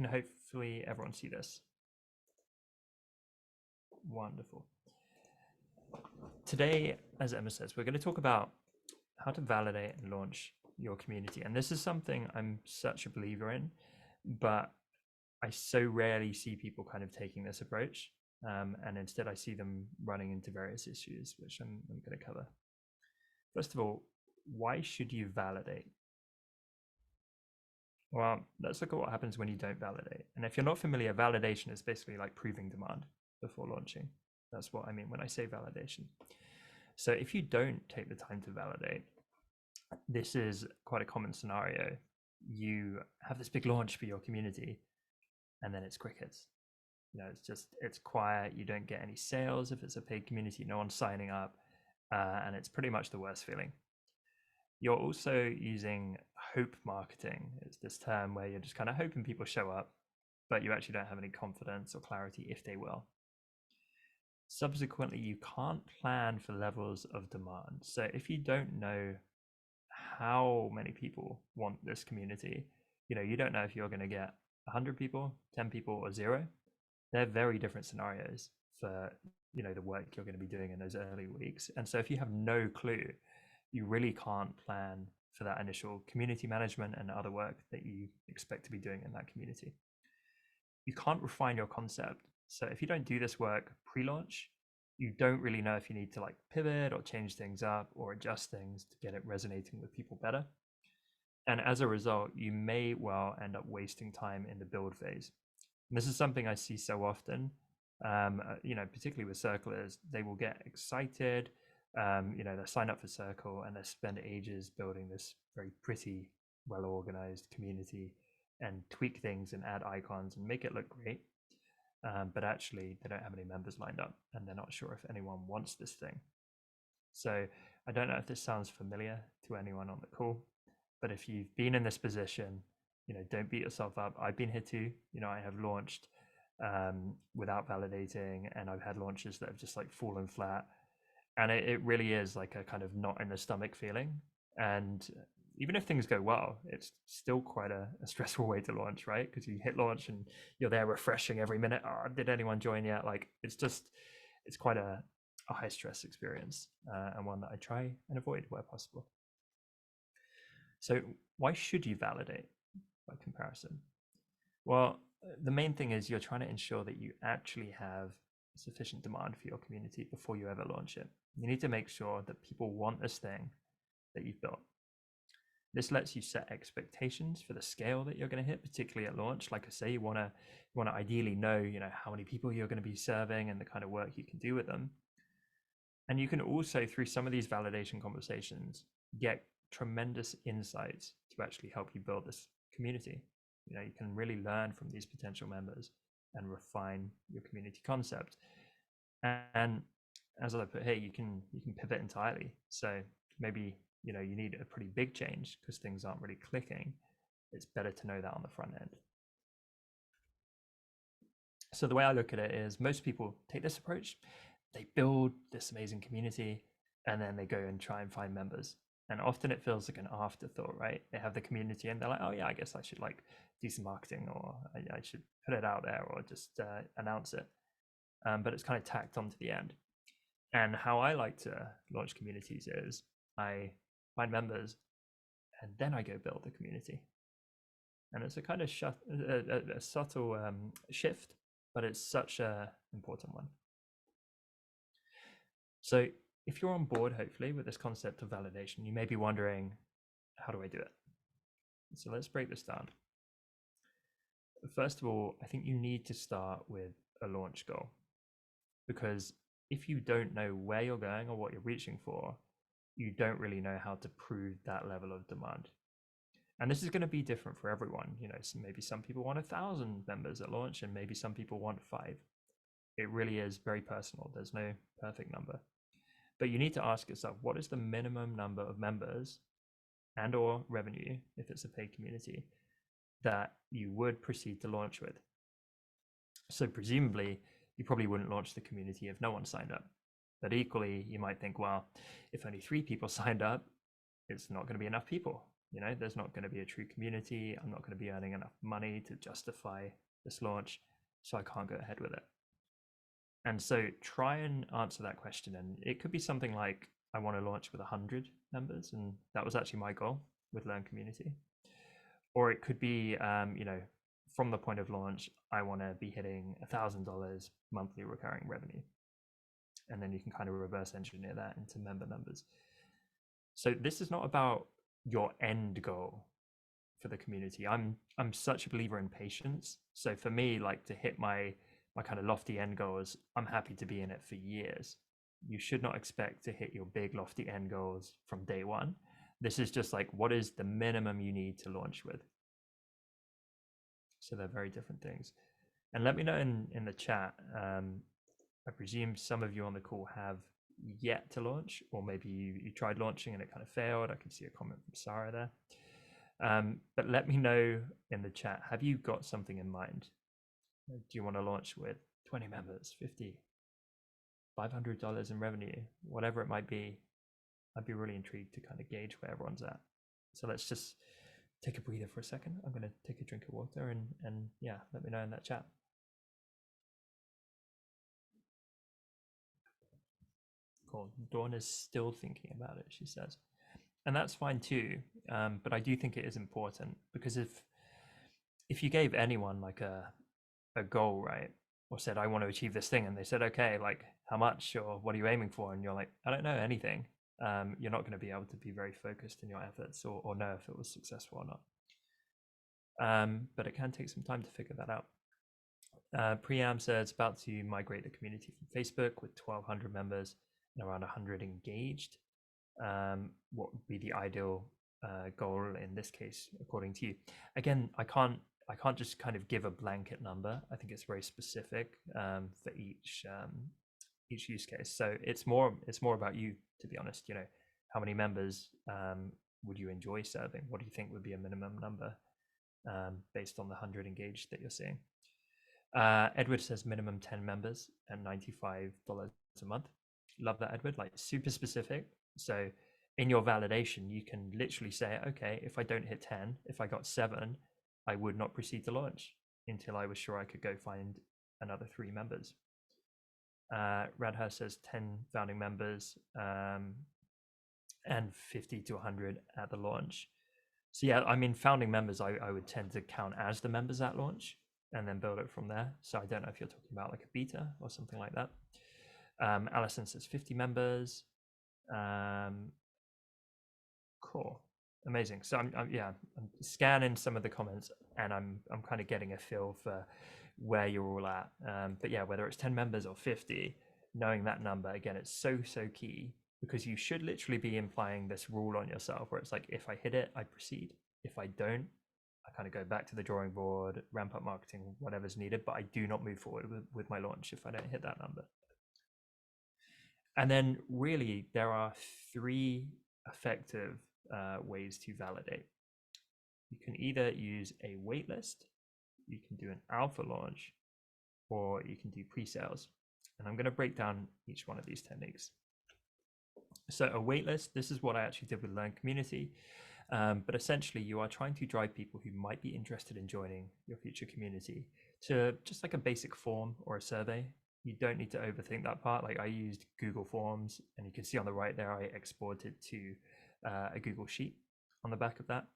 can hopefully everyone see this? Wonderful. Today, as Emma says, we're going to talk about how to validate and launch your community. And this is something I'm such a believer in, but I so rarely see people kind of taking this approach. And instead I see them running into various issues, which I'm going to cover. First of all, why should you validate? Well, let's look at what happens when you don't validate. And if you're not familiar, validation is basically like proving demand before launching. That's what I mean when I say validation. So if you don't take the time to validate, this is quite a common scenario. You have this big launch for your community, and then it's crickets. It's quiet. You don't get any sales if it's a paid community. No one's signing up, and it's pretty much the worst feeling. You're also using hope marketing. It's this term where you're just kind of hoping people show up, but you actually don't have any confidence or clarity if they will. Subsequently, you can't plan for levels of demand. So if you don't know how many people want this community, you don't know if you're going to get 100 people, 10 people, or 0. They're very different scenarios for the work you're going to be doing in those early weeks. And so if you have no clue, you really can't plan for that initial community management and other work that you expect to be doing in that community. You can't refine your concept. So if you don't do this work pre-launch, you don't really know if you need to like pivot or change things up or adjust things to get it resonating with people better. And as a result, you may well end up wasting time in the build phase. And this is something I see so often, particularly with circlers. They will get excited, they'll sign up for Circle and they'll spend ages building this very pretty, well-organized community and tweak things and add icons and make it look great. But actually, they don't have any members lined up and they're not sure if anyone wants this thing. So I don't know if this sounds familiar to anyone on the call, but if you've been in this position, don't beat yourself up. I've been here too. I have launched without validating, and I've had launches that have just like fallen flat. And it really is like a kind of knot in the stomach feeling. And even if things go well, it's still quite a stressful way to launch, right? Because you hit launch and you're there refreshing every minute. Oh, did anyone join yet? Like it's quite a high stress experience, and one that I try and avoid where possible. So why should you validate by comparison? Well, the main thing is you're trying to ensure that you actually have sufficient demand for your community before you ever launch it. You need to make sure that people want this thing that you've built. This lets you set expectations for the scale that you're going to hit, particularly at launch. Like I say, you want to ideally know, how many people you're going to be serving and the kind of work you can do with them. And you can also, through some of these validation conversations, get tremendous insights to actually help you build this community. You can really learn from these potential members and refine your community concept. And as I put here, you can pivot entirely. So maybe you need a pretty big change because things aren't really clicking. It's better to know that on the front end. So the way I look at it is most people take this approach, they build this amazing community, and then they go and try and find members. And often it feels like an afterthought, right? They have the community and they're like, oh yeah, I guess I should like do some marketing, or I should put it out there, or just announce it. But it's kind of tacked onto the end. And how I like to launch communities is I find members and then I go build the community. And it's a kind of a subtle shift, but it's such an important one. So if you're on board, hopefully, with this concept of validation, you may be wondering, how do I do it? So let's break this down. First of all, I think you need to start with a launch goal, because if you don't know where you're going or what you're reaching for, you don't really know how to prove that level of demand. And this is going to be different for everyone. So maybe some people want 1,000 members at launch and maybe some people want 5. It really is very personal. There's no perfect number. But you need to ask yourself, what is the minimum number of members and or revenue, if it's a paid community, that you would proceed to launch with? So presumably, you probably wouldn't launch the community if no one signed up. But equally, you might think, well, if only 3 people signed up, it's not going to be enough people. There's not going to be a true community. I'm not going to be earning enough money to justify this launch, so I can't go ahead with it. And so try and answer that question. And it could be something like, I want to launch with 100 members. And that was actually my goal with Learn Community. Or it could be, from the point of launch, I want to be hitting $1,000 monthly recurring revenue. And then you can kind of reverse engineer that into member numbers. So this is not about your end goal for the community. I'm such a believer in patience. So for me, like, to hit my kind of lofty end goals, I'm happy to be in it for years. You should not expect to hit your big lofty end goals from day one. This is just like, what is the minimum you need to launch with? So they're very different things. And let me know in the chat. I presume some of you on the call have yet to launch, or maybe you tried launching and it kind of failed. I can see a comment from Sarah there. But let me know in the chat, have you got something in mind? Do you want to launch with 20 members, 50, $500 in revenue, whatever it might be? I'd be really intrigued to kind of gauge where everyone's at. So let's just take a breather for a second. I'm going to take a drink of water and yeah, let me know in that chat. Cool. Dawn is still thinking about it, she says. And that's fine too. But I do think it is important, because if you gave anyone like a goal, right, or said, I want to achieve this thing, and they said, okay, like, how much, or what are you aiming for? And you're like, I don't know anything. You're not going to be able to be very focused in your efforts or know if it was successful or not. But it can take some time to figure that out. Priam says, about to migrate the community from Facebook with 1,200 members and around 100 engaged. What would be the ideal goal in this case, according to you? Again, I can't just kind of give a blanket number. I think it's very specific for each use case. So it's more about you, to be honest. How many members would you enjoy serving? What do you think would be a minimum number based on the 100 engaged that you're seeing? Edward says minimum 10 members and $95 a month. Love that, Edward. Like, super specific. So in your validation, you can literally say, okay, if I don't hit 10, if I got 7, I would not proceed to launch until I was sure I could go find another 3 members. Radha says 10 founding members and 50 to 100 at the launch. So yeah, I mean, founding members, I would tend to count as the members at launch and then build it from there. So I don't know if you're talking about like a beta or something like that. Alison says 50 members. Cool. Amazing. So I'm scanning some of the comments, and I'm kind of getting a feel for where you're all at. But yeah, whether it's 10 members or 50, knowing that number, again, it's so key, because you should literally be implying this rule on yourself where it's like, if I hit it, I proceed. If I don't, I kind of go back to the drawing board, ramp up marketing, whatever's needed, but I do not move forward with my launch if I don't hit that number. And then really, there are 3 effective ways to validate. You can either use a waitlist, you can do an alpha launch, or you can do pre-sales. And I'm going to break down each one of these techniques. So a waitlist, this is what I actually did with Learn Community. But essentially, you are trying to drive people who might be interested in joining your future community to just like a basic form or a survey. You don't need to overthink that part. Like, I used Google Forms, and you can see on the right there, I exported to a Google Sheet on the back of that.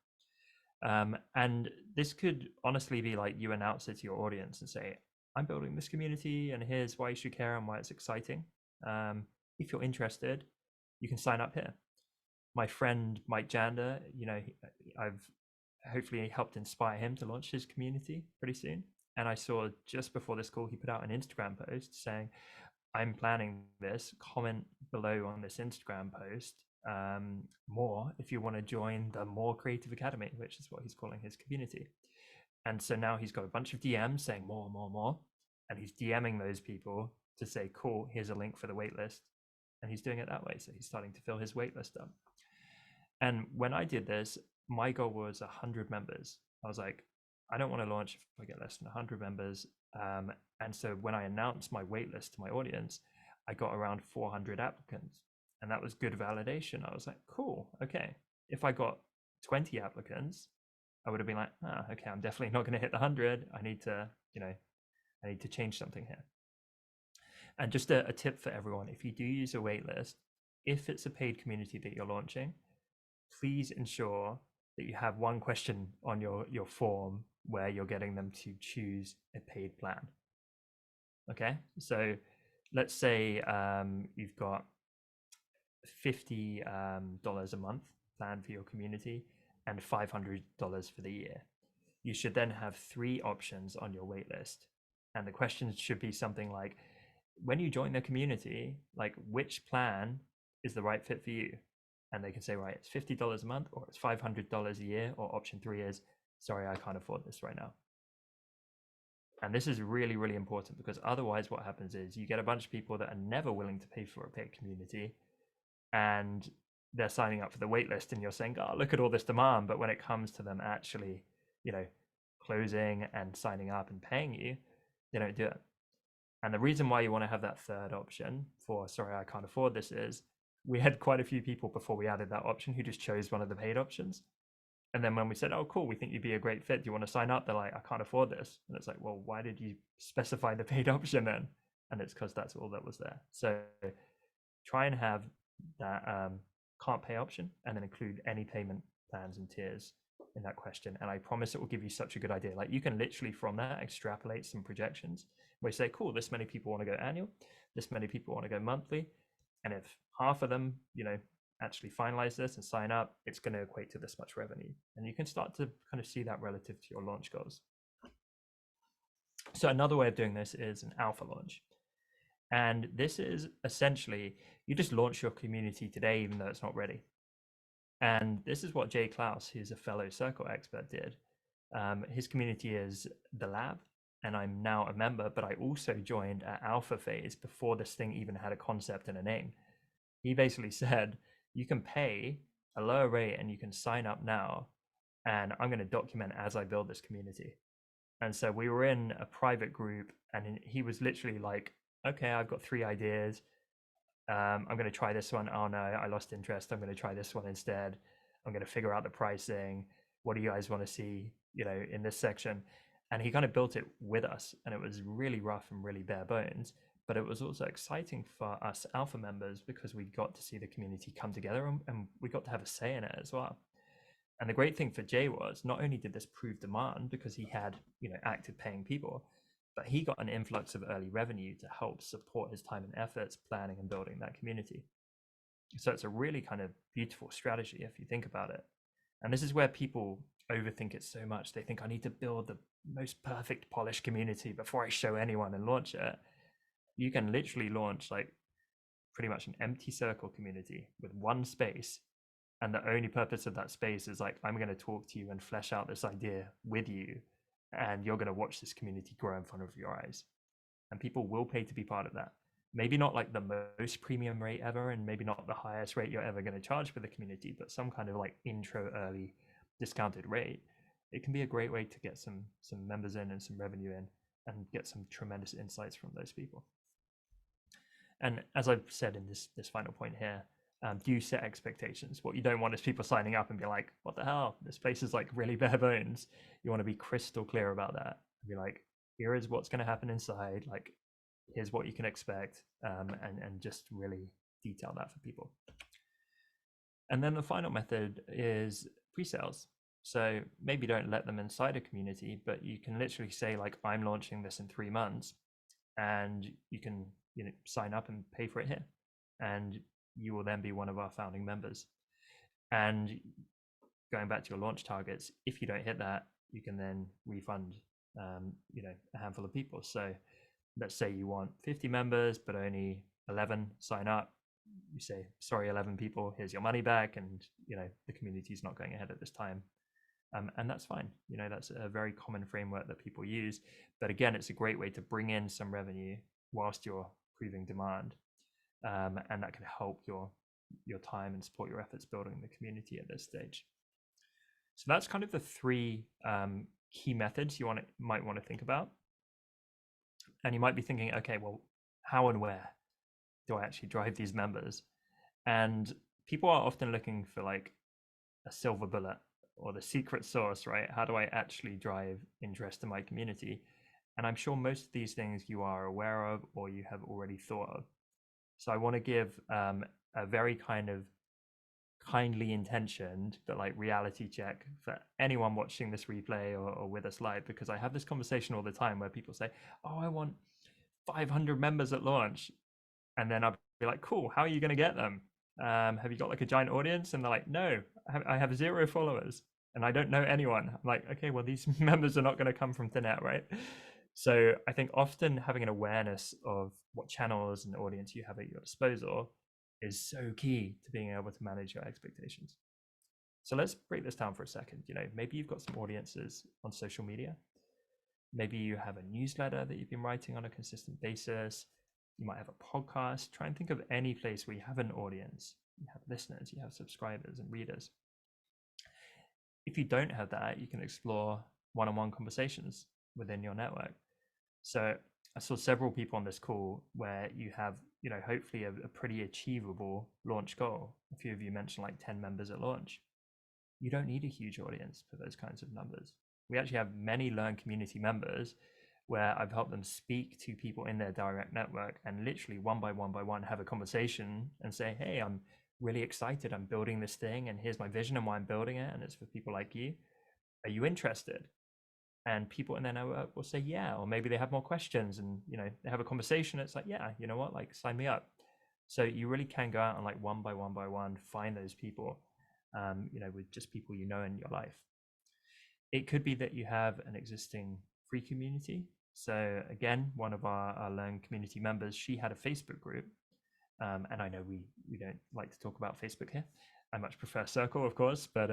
And this could honestly be like, you announce it to your audience and say, I'm building this community, and here's why you should care and why it's exciting. If you're interested, you can sign up here. My friend Mike Jander, I've hopefully helped inspire him to launch his community pretty soon. And I saw just before this call, he put out an Instagram post saying, I'm planning this, comment below on this Instagram post more if you want to join the More Creative Academy, which is what he's calling his community. And so now he's got a bunch of DMs saying more, and he's DMing those people to say, cool, here's a link for the waitlist. And he's doing it that way. So he's starting to fill his waitlist up. And when I did this, my goal was 100 members. I was like, I don't want to launch if I get less than 100 members. And so when I announced my waitlist to my audience, I got around 400 applicants, and that was good validation. I was like, cool, okay. If I got 20 applicants, I would have been like, okay, I'm definitely not going to hit the 100. I need to, I need to change something here. And just a tip for everyone, if you do use a waitlist, if it's a paid community that you're launching, please ensure that you have one question on your form where you're getting them to choose a paid plan. Okay, so let's say you've got $50 a month planned for your community and $500 for the year. You should then have 3 options on your waitlist. And the questions should be something like, when you join the community, like which plan is the right fit for you? And they can say, right, it's $50 a month or it's $500 a year, or option 3 is, sorry, I can't afford this right now. And this is really, really important, because otherwise what happens is you get a bunch of people that are never willing to pay for a paid community, and they're signing up for the waitlist, and you're saying, oh, look at all this demand. But when it comes to them actually, closing and signing up and paying you, they don't do it. And the reason why you want to have that third option for, sorry, I can't afford this, is we had quite a few people before we added that option who just chose one of the paid options. And then when we said, oh, cool, we think you'd be a great fit, do you want to sign up? They're like, I can't afford this. And it's like, well, why did you specify the paid option then? And it's because that's all that was there. So try and have that can't pay option, and then include any payment plans and tiers in that question. And I promise it will give you such a good idea. Like, you can literally from that extrapolate some projections where you say, cool, this many people want to go annual, this many people want to go monthly. And if half of them, actually finalize this and sign up, it's going to equate to this much revenue. And you can start to kind of see that relative to your launch goals. So another way of doing this is an alpha launch. And this is essentially, you just launch your community today, even though it's not ready. And this is what Jay Klaus, who's a fellow Circle expert, did. His community is The Lab, and I'm now a member, but I also joined at alpha phase before this thing even had a concept and a name. He basically said, you can pay a lower rate and you can sign up now, and I'm going to document as I build this community. And so we were in a private group, and he was literally like, okay, I've got 3 ideas. I'm going to try this one. Oh no, I lost interest. I'm going to try this one instead. I'm going to figure out the pricing. What do you guys want to see, in this section? And he kind of built it with us, and it was really rough and really bare bones. But it was also exciting for us alpha members, because we got to see the community come together, and we got to have a say in it as well. And the great thing for Jay was, not only did this prove demand because he had, active paying people, but he got an influx of early revenue to help support his time and efforts planning and building that community. So it's a really kind of beautiful strategy if you think about it. And this is where people overthink it so much. They think, I need to build the most perfect polished community before I show anyone and launch it. You can literally launch like pretty much an empty circle community with one space. And the only purpose of that space is like, I'm going to talk to you and flesh out this idea with you, and you're going to watch this community grow in front of your eyes. And people will pay to be part of that. Maybe not like the most premium rate ever, and maybe not the highest rate you're ever going to charge for the community, but some kind of like intro early discounted rate. It can be a great way to get some members in and some revenue in, and get some tremendous insights from those people. And as I've said in this final point here, do set expectations. What you don't want is people signing up and be like, what the hell? This place is like really bare bones. You want to be crystal clear about that. Be like, here is what's going to happen inside. Like, here's what you can expect, and just really detail that for people. And then the final method is pre-sales. So maybe don't let them inside a community, but you can literally say like, I'm launching this in 3 months, and you can sign up and pay for it here. And you will then be one of our founding members. And going back to your launch targets, if you don't hit that, you can then refund a handful of people. So let's say you want 50 members, but only 11 sign up. You say, sorry, 11 people, here's your money back, and the community is not going ahead at this time. And that's fine. That's a very common framework that people use. But again, it's a great way to bring in some revenue whilst you're proving demand. And that can help your time and support your efforts building the community at this stage. So that's kind of the 3 key methods you might want to think about. And you might be thinking, okay, well, how and where do I actually drive these members? And people are often looking for like a silver bullet, or the secret sauce, right? How do I actually drive interest in my community? And I'm sure most of these things you are aware of or you have already thought of. So I want to give a very kind of kindly intentioned but like reality check for anyone watching this replay or with us live, because I have this conversation all the time where people say, oh, I want 500 members at launch, and then I'll be like, cool, how are you going to get them? Have you got like a giant audience? And they're like, no, I have 0 followers and I don't know anyone. I'm like, okay, well, these members are not going to come from thin air, right? So I think often having an awareness of what channels and audience you have at your disposal is so key to being able to manage your expectations. So let's break this down for a second. Maybe you've got some audiences on social media. Maybe you have a newsletter that you've been writing on a consistent basis. You might have a podcast. Try and think of any place where you have an audience. You have listeners, you have subscribers and readers. If you don't have that, you can explore one-on-one conversations within your network. So I saw several people on this call where you have, hopefully a pretty achievable launch goal. A few of you mentioned like 10 members at launch. You don't need a huge audience for those kinds of numbers. We actually have many Learn community members where I've helped them speak to people in their direct network and literally one by one have a conversation and say, hey, I'm really excited. I'm building this thing and here's my vision and why I'm building it. And it's for people like you. Are you interested? And people in their network will say, yeah, or maybe they have more questions and, they have a conversation. It's like, yeah, you know what, like sign me up. So you really can go out and like one by one, find those people, with just people in your life. It could be that you have an existing free community. So again, one of our Learn community members, she had a Facebook group. And I know we don't like to talk about Facebook here. I much prefer Circle, of course, but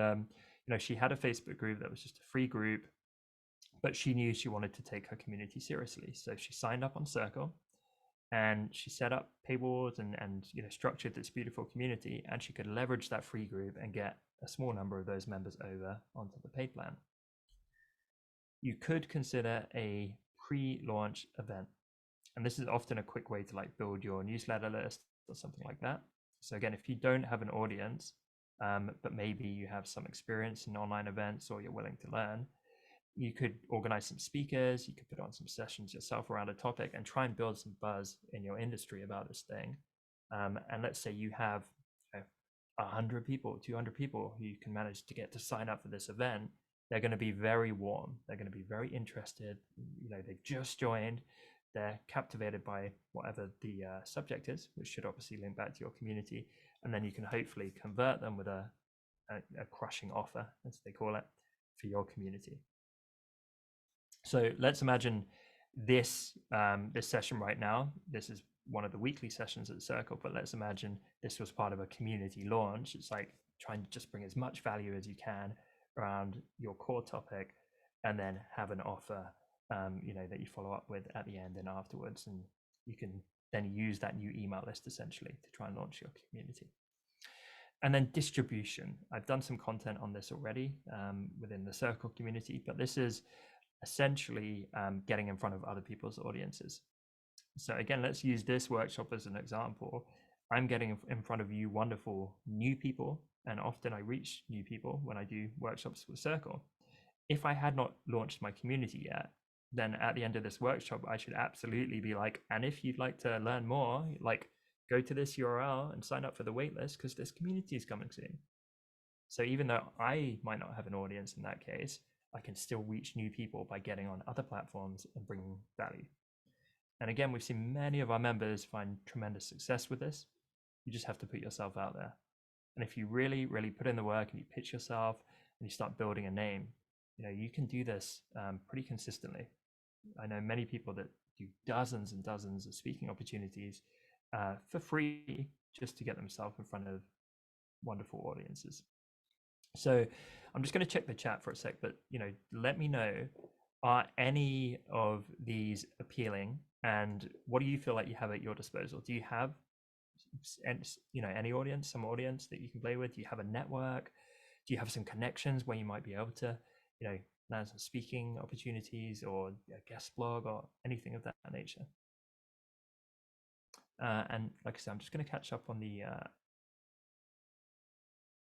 she had a Facebook group that was just a free group, but she knew she wanted to take her community seriously. So she signed up on Circle and she set up paywalls and structured this beautiful community, and she could leverage that free group and get a small number of those members over onto the paid plan. You could consider a pre-launch event. And this is often a quick way to like build your newsletter list or something like that. So again, if you don't have an audience, but maybe you have some experience in online events or you're willing to learn, you could organize some speakers, you could put on some sessions yourself around a topic and try and build some buzz in your industry about this thing. And let's say you have 100 people, 200 people who you can manage to get to sign up for this event. They're going to be very warm. They're going to be very interested. They've just joined. They're captivated by whatever the subject is, which should obviously link back to your community. And then you can hopefully convert them with a crushing offer, as they call it, for your community. So let's imagine this session right now. This is one of the weekly sessions at the Circle, but let's imagine this was part of a community launch. It's like trying to just bring as much value as you can around your core topic, and then have an offer, that you follow up with at the end and afterwards, and you can then use that new email list essentially to try and launch your community. And then distribution. I've done some content on this already within the Circle community, but this is essentially getting in front of other people's audiences. So again, let's use this workshop as an example. I'm getting in front of you wonderful new people, and often I reach new people when I do workshops with Circle. If I had not launched my community yet, then at the end of this workshop, I should absolutely be like, and if you'd like to learn more, like go to this URL and sign up for the waitlist because this community is coming soon. So even though I might not have an audience in that case, I can still reach new people by getting on other platforms and bringing value. And again, we've seen many of our members find tremendous success with this. You just have to put yourself out there. And if you really, really put in the work and you pitch yourself and you start building a name, you can do this pretty consistently. I know many people that do dozens and dozens of speaking opportunities for free just to get themselves in front of wonderful audiences. So I'm just going to check the chat for a sec, but let me know, are any of these appealing, and what do you feel like you have at your disposal? Do you have any audience, some audience that you can play with? Do you have a network? Do you have some connections where you might be able to land some speaking opportunities or a guest blog or anything of that nature? And like I said, I'm just going to catch up on the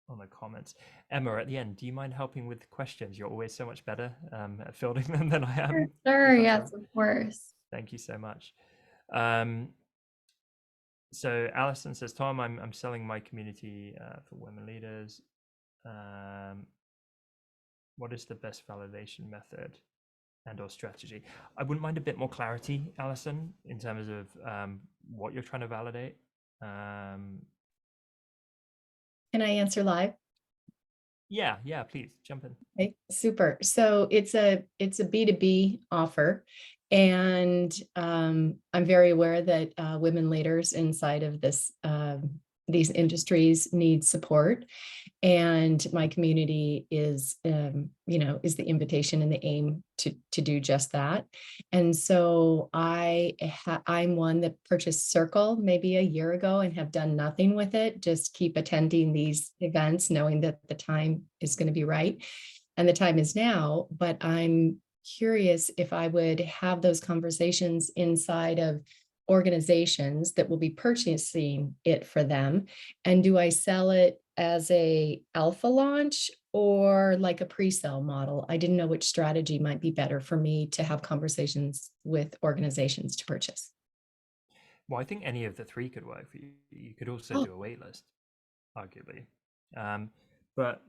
on the comments. Emma, at the end, do you mind helping with questions? You're always so much better at fielding them than I Sure, am, if sure, that's all right. yes, of course. Thank you so much. Um, so Alison says, Tom, I'm selling my community for women leaders. Um, what is the best validation method and or strategy? I wouldn't mind a bit more clarity, Alison, in terms of what you're trying to validate. Can I answer live? Yeah, please jump in. Okay, super. So it's a B2B offer. And I'm very aware that women leaders inside of these industries need support. And my community is the invitation and the aim to do just that. And so I'm one that purchased Circle maybe a year ago and have done nothing with it, just keep attending these events knowing that the time is going to be right, and the time is now. But I'm curious if I would have those conversations inside of organizations that will be purchasing it for them. And do I sell it as a alpha launch or like a pre-sale model? I didn't know which strategy might be better for me to have conversations with organizations to purchase. Well, I think any of the three could work for you. You could also Oh, do a wait list, arguably. Um, but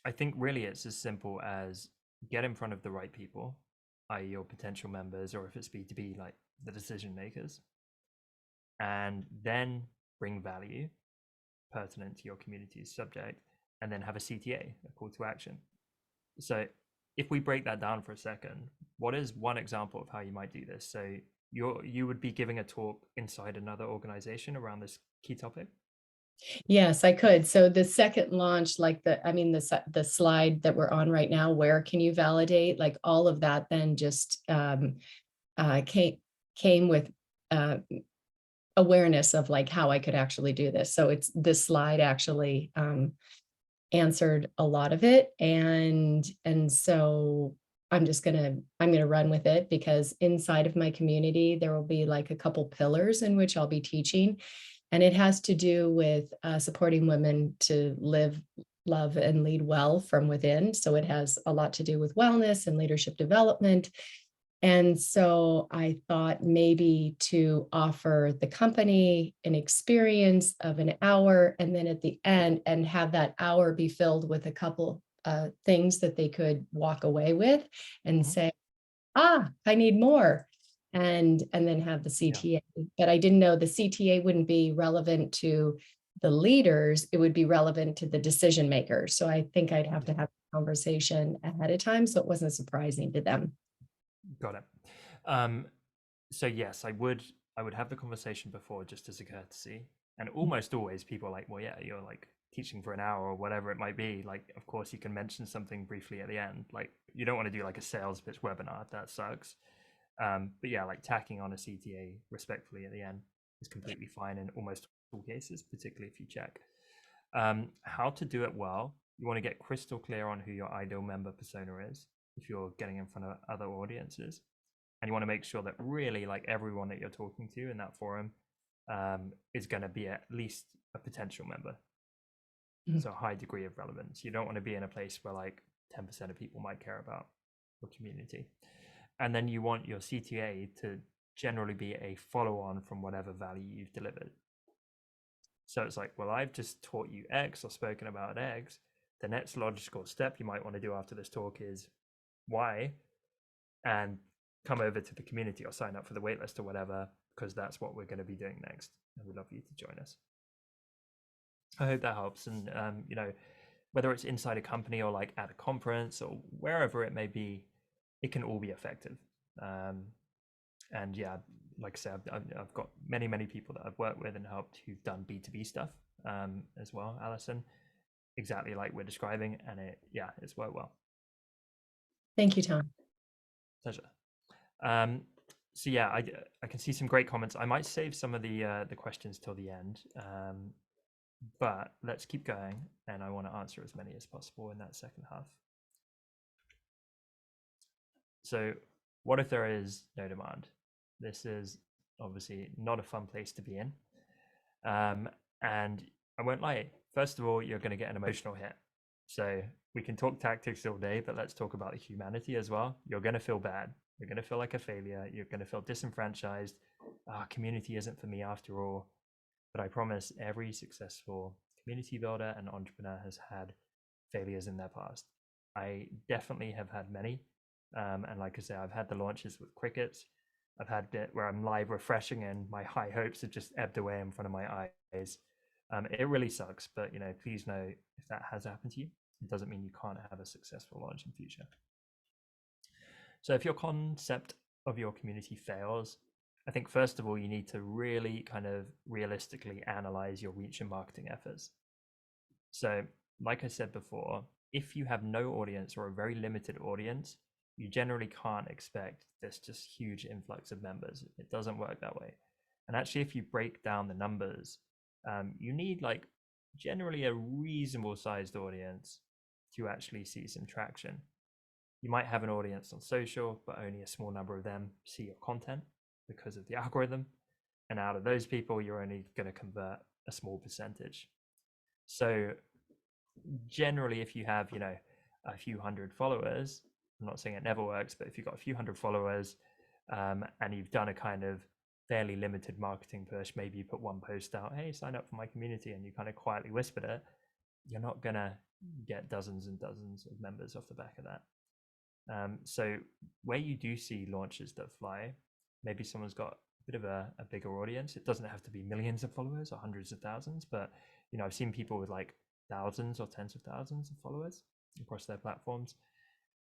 I think really it's as simple as get in front of the right people, i.e., your potential members, or if it's B2B, like the decision makers, and then bring value pertinent to your community's subject, and then have a CTA, a call to action. So if we break that down for a second, what is one example of how you might do this? So you would be giving a talk inside another organization around this key topic. yes, I could. So the second launch, like the slide that we're on right now, where can you validate, like all of that, then just came with uh, awareness of like how I could actually do this. So it's this slide actually answered a lot of it. And so I'm gonna run with it, because inside of my community, there will be like a couple pillars in which I'll be teaching. And it has to do with supporting women to live, love, and lead well from within. So it has a lot to do with wellness and leadership development. And so I thought maybe to offer the company an experience of an hour, and then at the end, and have that hour be filled with a couple things that they could walk away with and Hmm. say, I need more. And then have the Yeah, CTA. But I didn't know the CTA wouldn't be relevant to the leaders, it would be relevant to the decision makers. So I think I'd have to yeah, have a conversation ahead of time, so it wasn't surprising to them. got it. Um, so yes, I would have the conversation before just as a courtesy. And almost always people are like, well, yeah, you're like teaching for an hour or whatever it might be. Like, of course, you can mention something briefly at the end. Like, you don't want to do like a sales pitch webinar. That sucks. But yeah, like tacking on a CTA respectfully at the end is completely fine in almost all cases, particularly if you check. How to do it well. You want to get crystal clear on who your ideal member persona is if you're getting in front of other audiences. And you want to make sure that really like everyone that you're talking to in that forum is going to be at least a potential member. Mhm. So a high degree of relevance. You don't want to be in a place where like 10% of people might care about your community. And then you want your CTA to generally be a follow on from whatever value you've delivered. So it's like, well, I've just taught you X or spoken about X. The next logical step you might want to do after this talk is Y, and come over to the community or sign up for the waitlist or whatever, because that's what we're going to be doing next. And we'd love you to join us. I hope that helps. And, whether it's inside a company or like at a conference or wherever it may be, it can all be effective. Um, and yeah, like I said, I've got many people that I've worked with and helped who've done B2B stuff as well, Alison, exactly like we're describing. And it's worked well. Thank you, Tom. Pleasure. Um, so yeah, I can see some great comments. I might save some of the questions till the end, but let's keep going, and I want to answer as many as possible in that second half. So, what if there is no demand? This is obviously not a fun place to be in, and I won't lie. First of all, you're going to get an emotional hit. So we can talk tactics all day, but let's talk about the humanity as well. You're going to feel bad. You're going to feel like a failure. You're going to feel disenfranchised. Our community isn't for me after all. But I promise every successful community builder and entrepreneur has had failures in their past. I definitely have had many. And like I say, I've had the launches with crickets. I've had it where I'm live refreshing and my high hopes have just ebbed away in front of my eyes. It really sucks, but please know if that has happened to you, it doesn't mean you can't have a successful launch in future. So if your concept of your community fails, I think first of all, you need to really kind of realistically analyze your reach and marketing efforts. So, like I said before, if you have no audience or a very limited audience, you generally can't expect this just huge influx of members. It doesn't work that way. And actually, if you break down the numbers, you need like generally a reasonable sized audience to actually see some traction. You might have an audience on social, but only a small number of them see your content because of the algorithm. And out of those people, you're only going to convert a small percentage. So generally, if you have, a few hundred followers, I'm not saying it never works, but if you've got a few hundred followers and you've done a kind of fairly limited marketing push, maybe you put one post out, hey, sign up for my community, and you kind of quietly whispered it, you're not going to get dozens and dozens of members off the back of that. So where you do see launches that fly, maybe someone's got a bit of a bigger audience. It doesn't have to be millions of followers or hundreds of thousands, but I've seen people with like thousands or tens of thousands of followers across their platforms.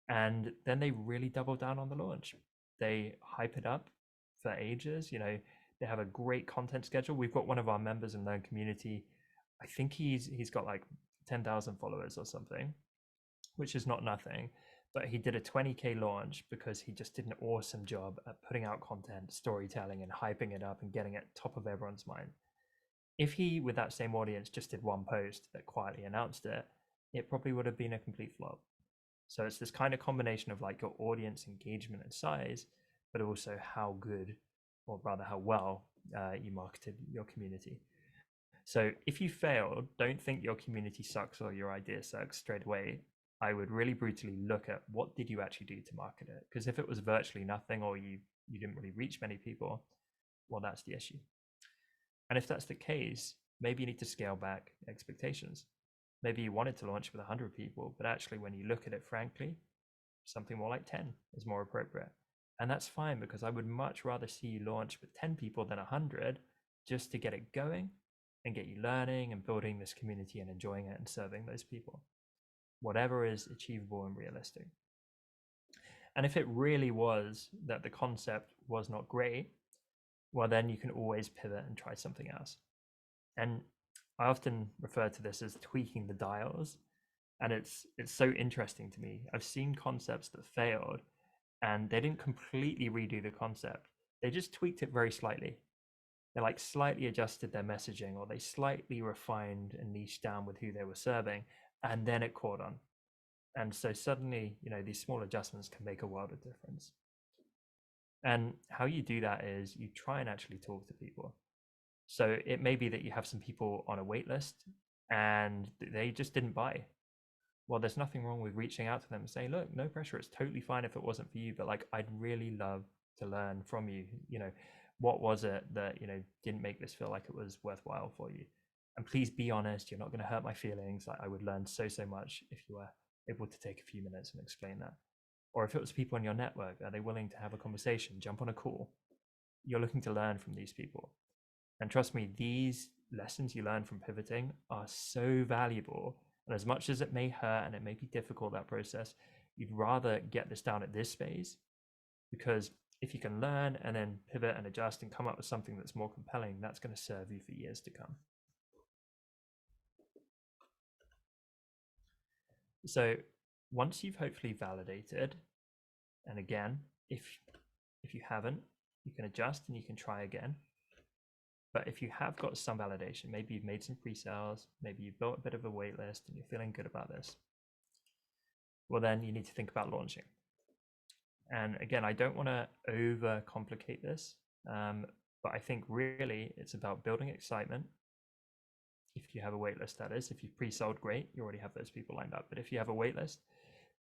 And then they really double down on the launch. They hype it up for ages. They have a great content schedule. We've got one of our members in Learn community. I think he's got like 10,000 followers or something, which is not nothing. But he did a 20K launch because he just did an awesome job at putting out content, storytelling, and hyping it up and getting it top of everyone's mind. If he, with that same audience, just did one post that quietly announced it, it probably would have been a complete flop. So it's this kind of combination of like your audience engagement and size, but also how good, or rather how well, you marketed your community. So if you failed, don't think your community sucks or your idea sucks straight away. I would really brutally look at what did you actually do to market it? Because if it was virtually nothing or you didn't really reach many people, well, that's the issue. And if that's the case, maybe you need to scale back expectations. Maybe you wanted to launch with 100 people, but actually, when you look at it frankly, something more like 10 is more appropriate. And that's fine because I would much rather see you launch with 10 people than 100 just to get it going and get you learning and building this community and enjoying it and serving those people. Whatever is achievable and realistic. And if it really was that the concept was not great, well, then you can always pivot and try something else. And I often refer to this as tweaking the dials. And it's so interesting to me. I've seen concepts that failed and they didn't completely redo the concept. They just tweaked it very slightly. They like slightly adjusted their messaging or they slightly refined and niched down with who they were serving, and then it caught on. And so suddenly, these small adjustments can make a world of difference. And how you do that is you try and actually talk to people. So it may be that you have some people on a wait list and they just didn't buy. Well, there's nothing wrong with reaching out to them and saying, look, no pressure. It's totally fine if it wasn't for you, but like, I'd really love to learn from you. What was it that, didn't make this feel like it was worthwhile for you? And please be honest. You're not going to hurt my feelings. I would learn so much if you were able to take a few minutes and explain that. Or if it was people in your network, are they willing to have a conversation, jump on a call? You're looking to learn from these people. And trust me, these lessons you learn from pivoting are so valuable. And as much as it may hurt and it may be difficult, that process, you'd rather get this down at this phase, because if you can learn and then pivot and adjust and come up with something that's more compelling, that's going to serve you for years to come. So once you've hopefully validated, and again, if you haven't, you can adjust and you can try again. But if you have got some validation, maybe you've made some pre-sales, maybe you've built a bit of a wait list and you're feeling good about this, well, then you need to think about launching. And again, I don't want to overcomplicate this, but I think really it's about building excitement, if you have a waitlist, that is. If you've pre-sold, great, you already have those people lined up. But if you have a waitlist,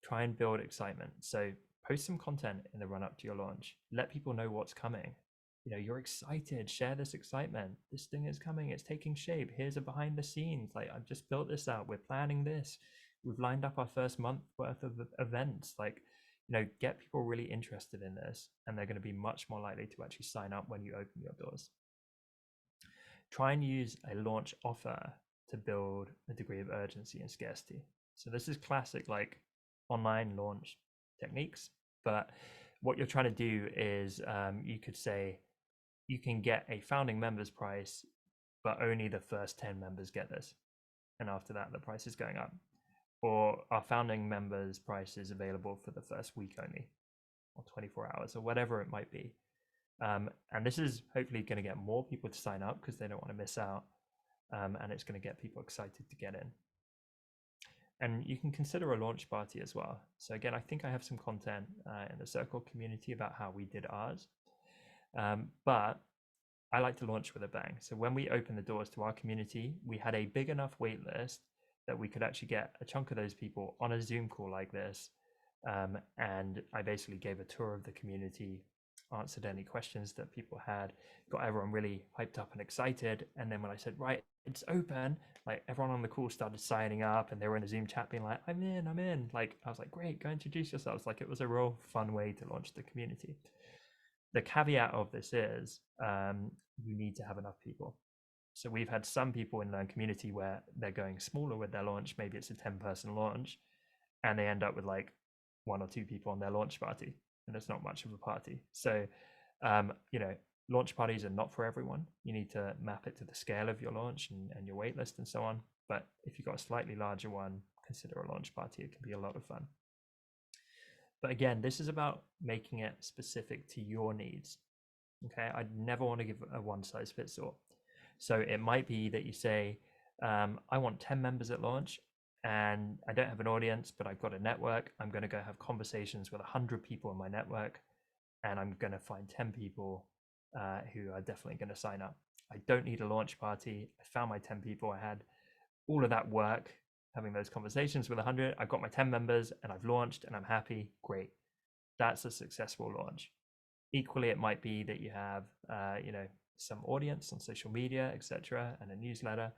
try and build excitement. So post some content in the run up to your launch. Let people know what's coming. You know, you're excited. Share this excitement. This thing is coming. It's taking shape. Here's a behind the scenes. Like, I've just built this out. We're planning this. We've lined up our first month worth of events. Like, you know, get people really interested in this, and they're going to be much more likely to actually sign up when you open your doors. Try and use a launch offer to build a degree of urgency and scarcity. So this is classic like online launch techniques, but what you're trying to do is you could say you can get a founding members price, but only the first 10 members get this. And after that, the price is going up. Or our founding members price is available for the first week only, or 24 hours, or whatever it might be. And this is hopefully going to get more people to sign up because they don't want to miss out. And it's going to get people excited to get in. And you can consider a launch party as well. So again, I think I have some content in the Circle community about how we did ours. But I like to launch with a bang. So when we opened the doors to our community, we had a big enough wait list that we could actually get a chunk of those people on a Zoom call like this. And I basically gave a tour of the community, answered any questions that people had, got everyone really hyped up and excited. And then when I said, right, it's open, like everyone on the call started signing up, and they were in a Zoom chat being like, I'm in. Like, I was like, great, go introduce yourselves. Like, it was a real fun way to launch the community. The caveat of this is you need to have enough people. So we've had some people in the community where they're going smaller with their launch. Maybe it's a 10-person launch, and they end up with like 1 or 2 people on their launch party, and it's not much of a party. So, you know, launch parties are not for everyone. You need to map it to the scale of your launch and your wait list and so on. But if you've got a slightly larger one, consider a launch party. It can be a lot of fun. But again, this is about making it specific to your needs. Okay, I'd never want to give a one size fits all. So it might be that you say, I want 10 members at launch, and I don't have an audience, but I've got a network. I'm going to go have conversations with 100 people in my network, and I'm going to find 10 people who are definitely going to sign up. I don't need a launch party. I found my 10 people. I had all of that work having those conversations with 100. I've got my 10 members and I've launched and I'm happy. Great. That's a successful launch. Equally, it might be that you have, you know, some audience on social media, etc., and a newsletter,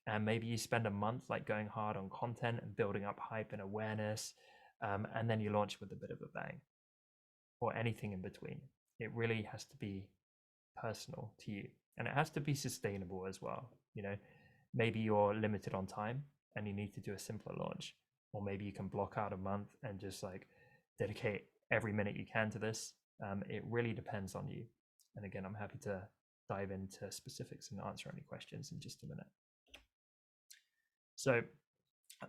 and maybe you spend a month like going hard on content and building up hype and awareness, and then you launch with a bit of a bang, or anything in between. It really has to be personal to you, and it has to be sustainable as well. You know, maybe you're limited on time and you need to do a simpler launch, or maybe you can block out a month and just like dedicate every minute you can to this. It really depends on you. And again, I'm happy to dive into specifics and answer any questions in just a minute. So,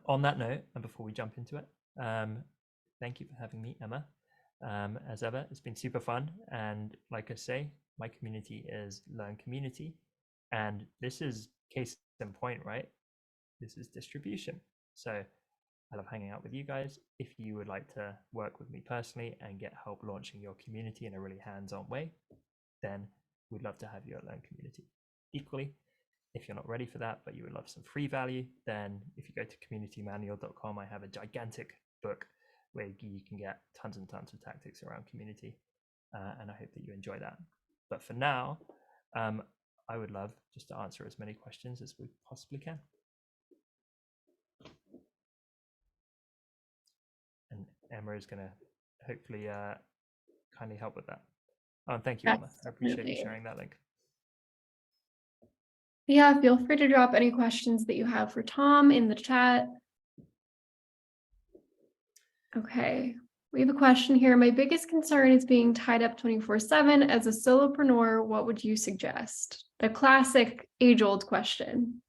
on that note, and before we jump into it, thank you for having me, Emma. As ever, it's been super fun. And like I say, my community is Learn Community. And this is case in point, right? This is distribution. So I love hanging out with you guys. If you would like to work with me personally and get help launching your community in a really hands-on way, then we'd love to have you at Learn Community. Equally, if you're not ready for that, but you would love some free value, then if you go to communitymanual.com, I have a gigantic book where you can get tons and tons of tactics around community. And I hope that you enjoy that. But for now, I would love just to answer as many questions as we possibly can. And Emma is going to hopefully kindly help with that. Oh, and thank you, Yes, Emma. I appreciate you definitely. sharing that link. Yeah, feel free to drop any questions that you have for Tom in the chat. Okay, we have a question here. My biggest concern is being tied up 24/7. As a solopreneur, what would you suggest? The classic age-old question.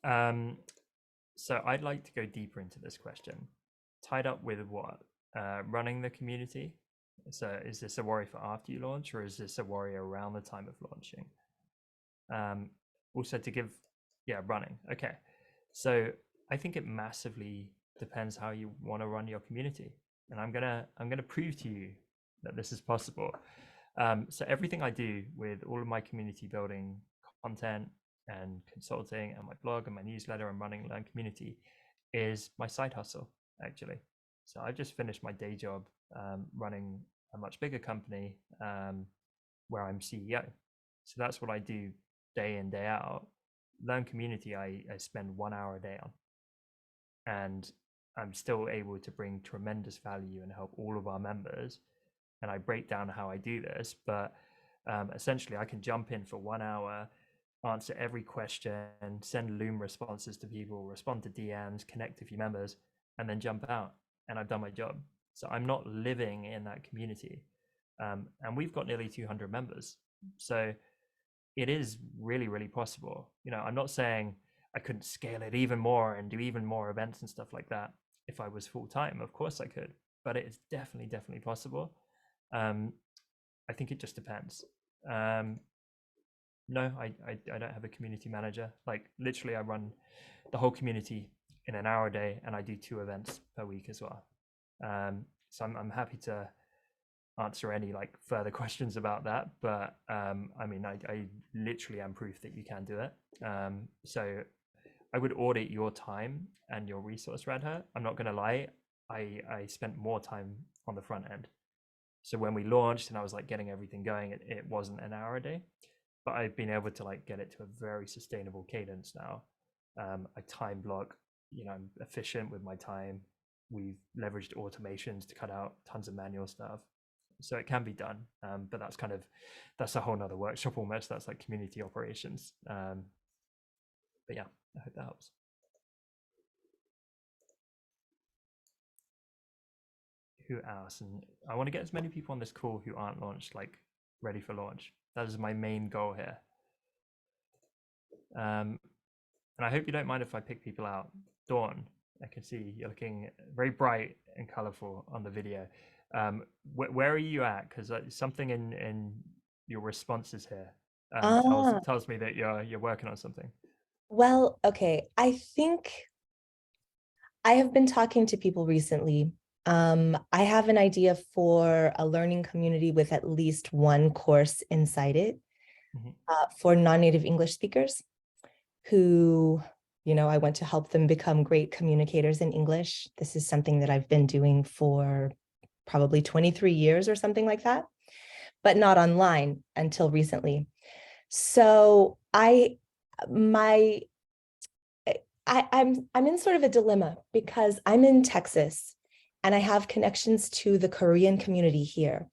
So I'd like to go deeper into this question. Tied up with what? Running the community? So is this a worry for after you launch, or is this a worry around the time of launching? Also to give, running. Okay. So I think it massively depends how you want to run your community. And I'm gonna prove to you that this is possible. So everything I do with all of my community building content, and consulting and my blog and my newsletter and running Learn Community is my side hustle, actually. So I just finished my day job running a much bigger company where I'm CEO. So that's what I do day in, day out. Learn Community, I spend 1 hour a day on. And I'm still able to bring tremendous value and help all of our members. And I break down how I do this, but essentially I can jump in for 1 hour, answer every question, send Loom responses to people, respond to DMs, connect a few members, and then jump out. And I've done my job. So I'm not living in that community. And we've got nearly 200 members. So it is really, really possible. I'm not saying I couldn't scale it even more and do even more events and stuff like that if I was full time. Of course I could, but it is definitely, definitely possible. I think it just depends. No, I don't have a community manager. Like literally I run the whole community in an hour a day, and I do 2 events per week as well. So I'm happy to answer any like further questions about that, but I mean I literally am proof that you can do it. So I would audit your time and your resource, Radha. I'm not going to lie, I spent more time on the front end. So when we launched and I was like getting everything going, it wasn't an hour a day, but I've been able to like get it to a very sustainable cadence now. I time block, I'm efficient with my time. We've leveraged automations to cut out tons of manual stuff. So it can be done, but that's a whole nother workshop almost. That's like community operations. But yeah, I hope that helps. Who else? And I want to get as many people on this call who aren't launched, like ready for launch. That is my main goal here. And I hope you don't mind if I pick people out. Dawn, I can see you're looking very bright and colorful on the video. Where are you at? Because something in your responses here tells me that you're working on something. Well, okay. I think I have been talking to people recently. I have an idea for a learning community with at least one course inside it for non-native English speakers who, I want to help them become great communicators in English. This is something that I've been doing for probably 23 years or something like that, but not online until recently. So I'm in sort of a dilemma because I'm in Texas and I have connections to the Korean community here.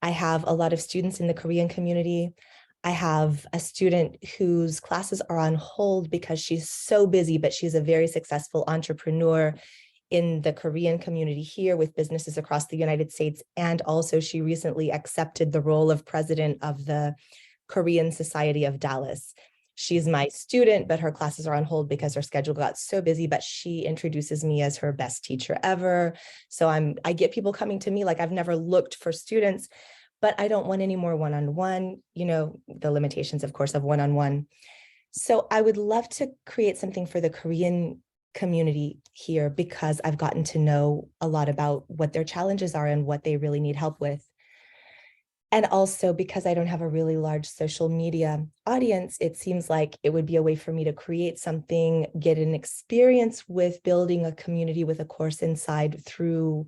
I have a lot of students in the Korean community. I have a student whose classes are on hold because she's so busy, but she's a very successful entrepreneur in the Korean community here with businesses across the United States. And also she recently accepted the role of president of the Korean Society of Dallas. She's my student, but her classes are on hold because her schedule got so busy, but she introduces me as her best teacher ever. So I get people coming to me like I've never looked for students, but I don't want any more one-on-one, the limitations, of course, of one-on-one. So I would love to create something for the Korean community here because I've gotten to know a lot about what their challenges are and what they really need help with. And also because I don't have a really large social media audience, it seems like it would be a way for me to create something, get an experience with building a community with a course inside through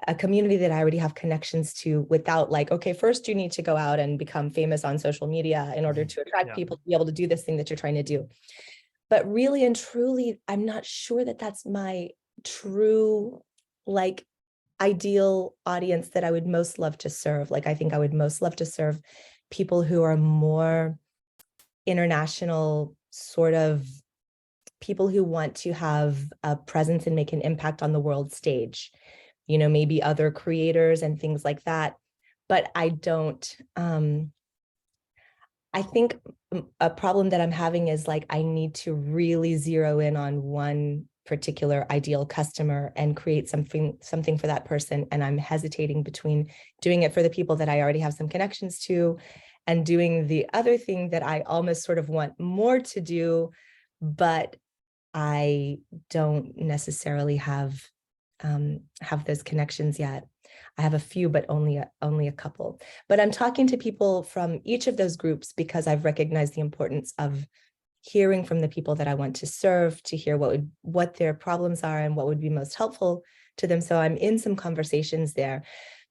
a community that I already have connections to without like, okay, first you need to go out and become famous on social media in order to attract people to be able to do this thing that you're trying to do. But really and truly, I'm not sure that that's my true, like, ideal audience that I would most love to serve. Like, I think I would most love to serve people who are more international, sort of people who want to have a presence and make an impact on the world stage, maybe other creators and things like that. But I don't, I think a problem that I'm having is like, I need to really zero in on one particular ideal customer and create something for that person. And I'm hesitating between doing it for the people that I already have some connections to and doing the other thing that I almost sort of want more to do, but I don't necessarily have those connections yet. I have a few, but only a couple. But I'm talking to people from each of those groups because I've recognized the importance of hearing from the people that I want to serve, to hear what their problems are and what would be most helpful to them. So I'm in some conversations there.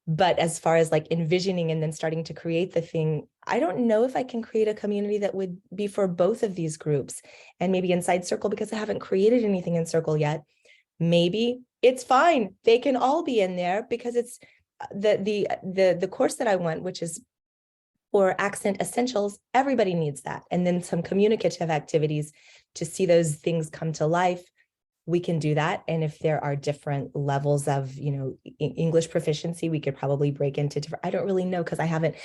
But as far as like envisioning and then starting to create the thing, I don't know if I can create a community that would be for both of these groups. And maybe inside Circle, because I haven't created anything in Circle yet, maybe it's fine. They can all be in there because it's the course that I want, which is for accent essentials. Everybody needs that. And then some communicative activities to see those things come to life. We can do that. And if there are different levels of, English proficiency, we could probably break into different, I don't really know because I haven't,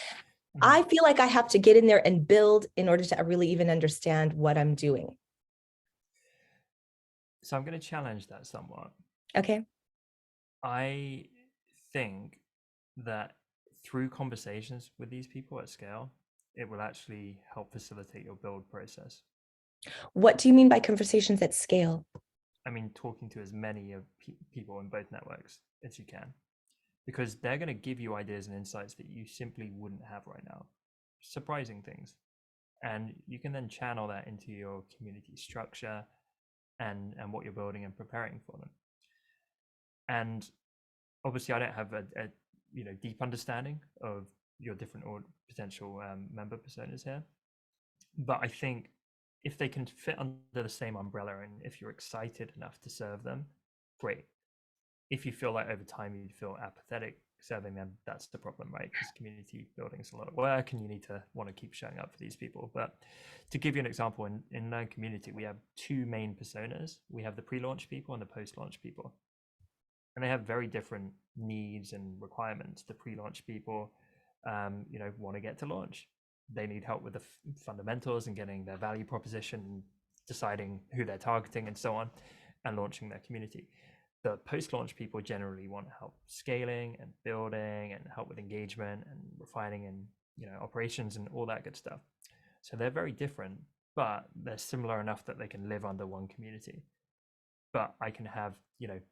I feel like I have to get in there and build in order to really even understand what I'm doing. So I'm going to challenge that somewhat. Okay. I think that through conversations with these people at scale, it will actually help facilitate your build process. What do you mean by conversations at scale? I mean, talking to as many of people in both networks as you can, because they're going to give you ideas and insights that you simply wouldn't have right now. Surprising things. And you can then channel that into your community structure and what you're building and preparing for them. And obviously, I don't have a deep understanding of your different or potential member personas here, but I think if they can fit under the same umbrella and if you're excited enough to serve them, great. If you feel like over time you feel apathetic serving them, that's the problem, right? Because community building is a lot of work and you need to want to keep showing up for these people. But to give you an example, in Learn Community, we have two main personas. We have the pre-launch people and the post-launch people. And they have very different needs and requirements. The pre-launch people, want to get to launch. They need help with the fundamentals and getting their value proposition, deciding who they're targeting and so on, and launching their community. The post-launch people generally want help scaling and building and help with engagement and refining and operations and all that good stuff. So they're very different, but they're similar enough that they can live under one community. But I can have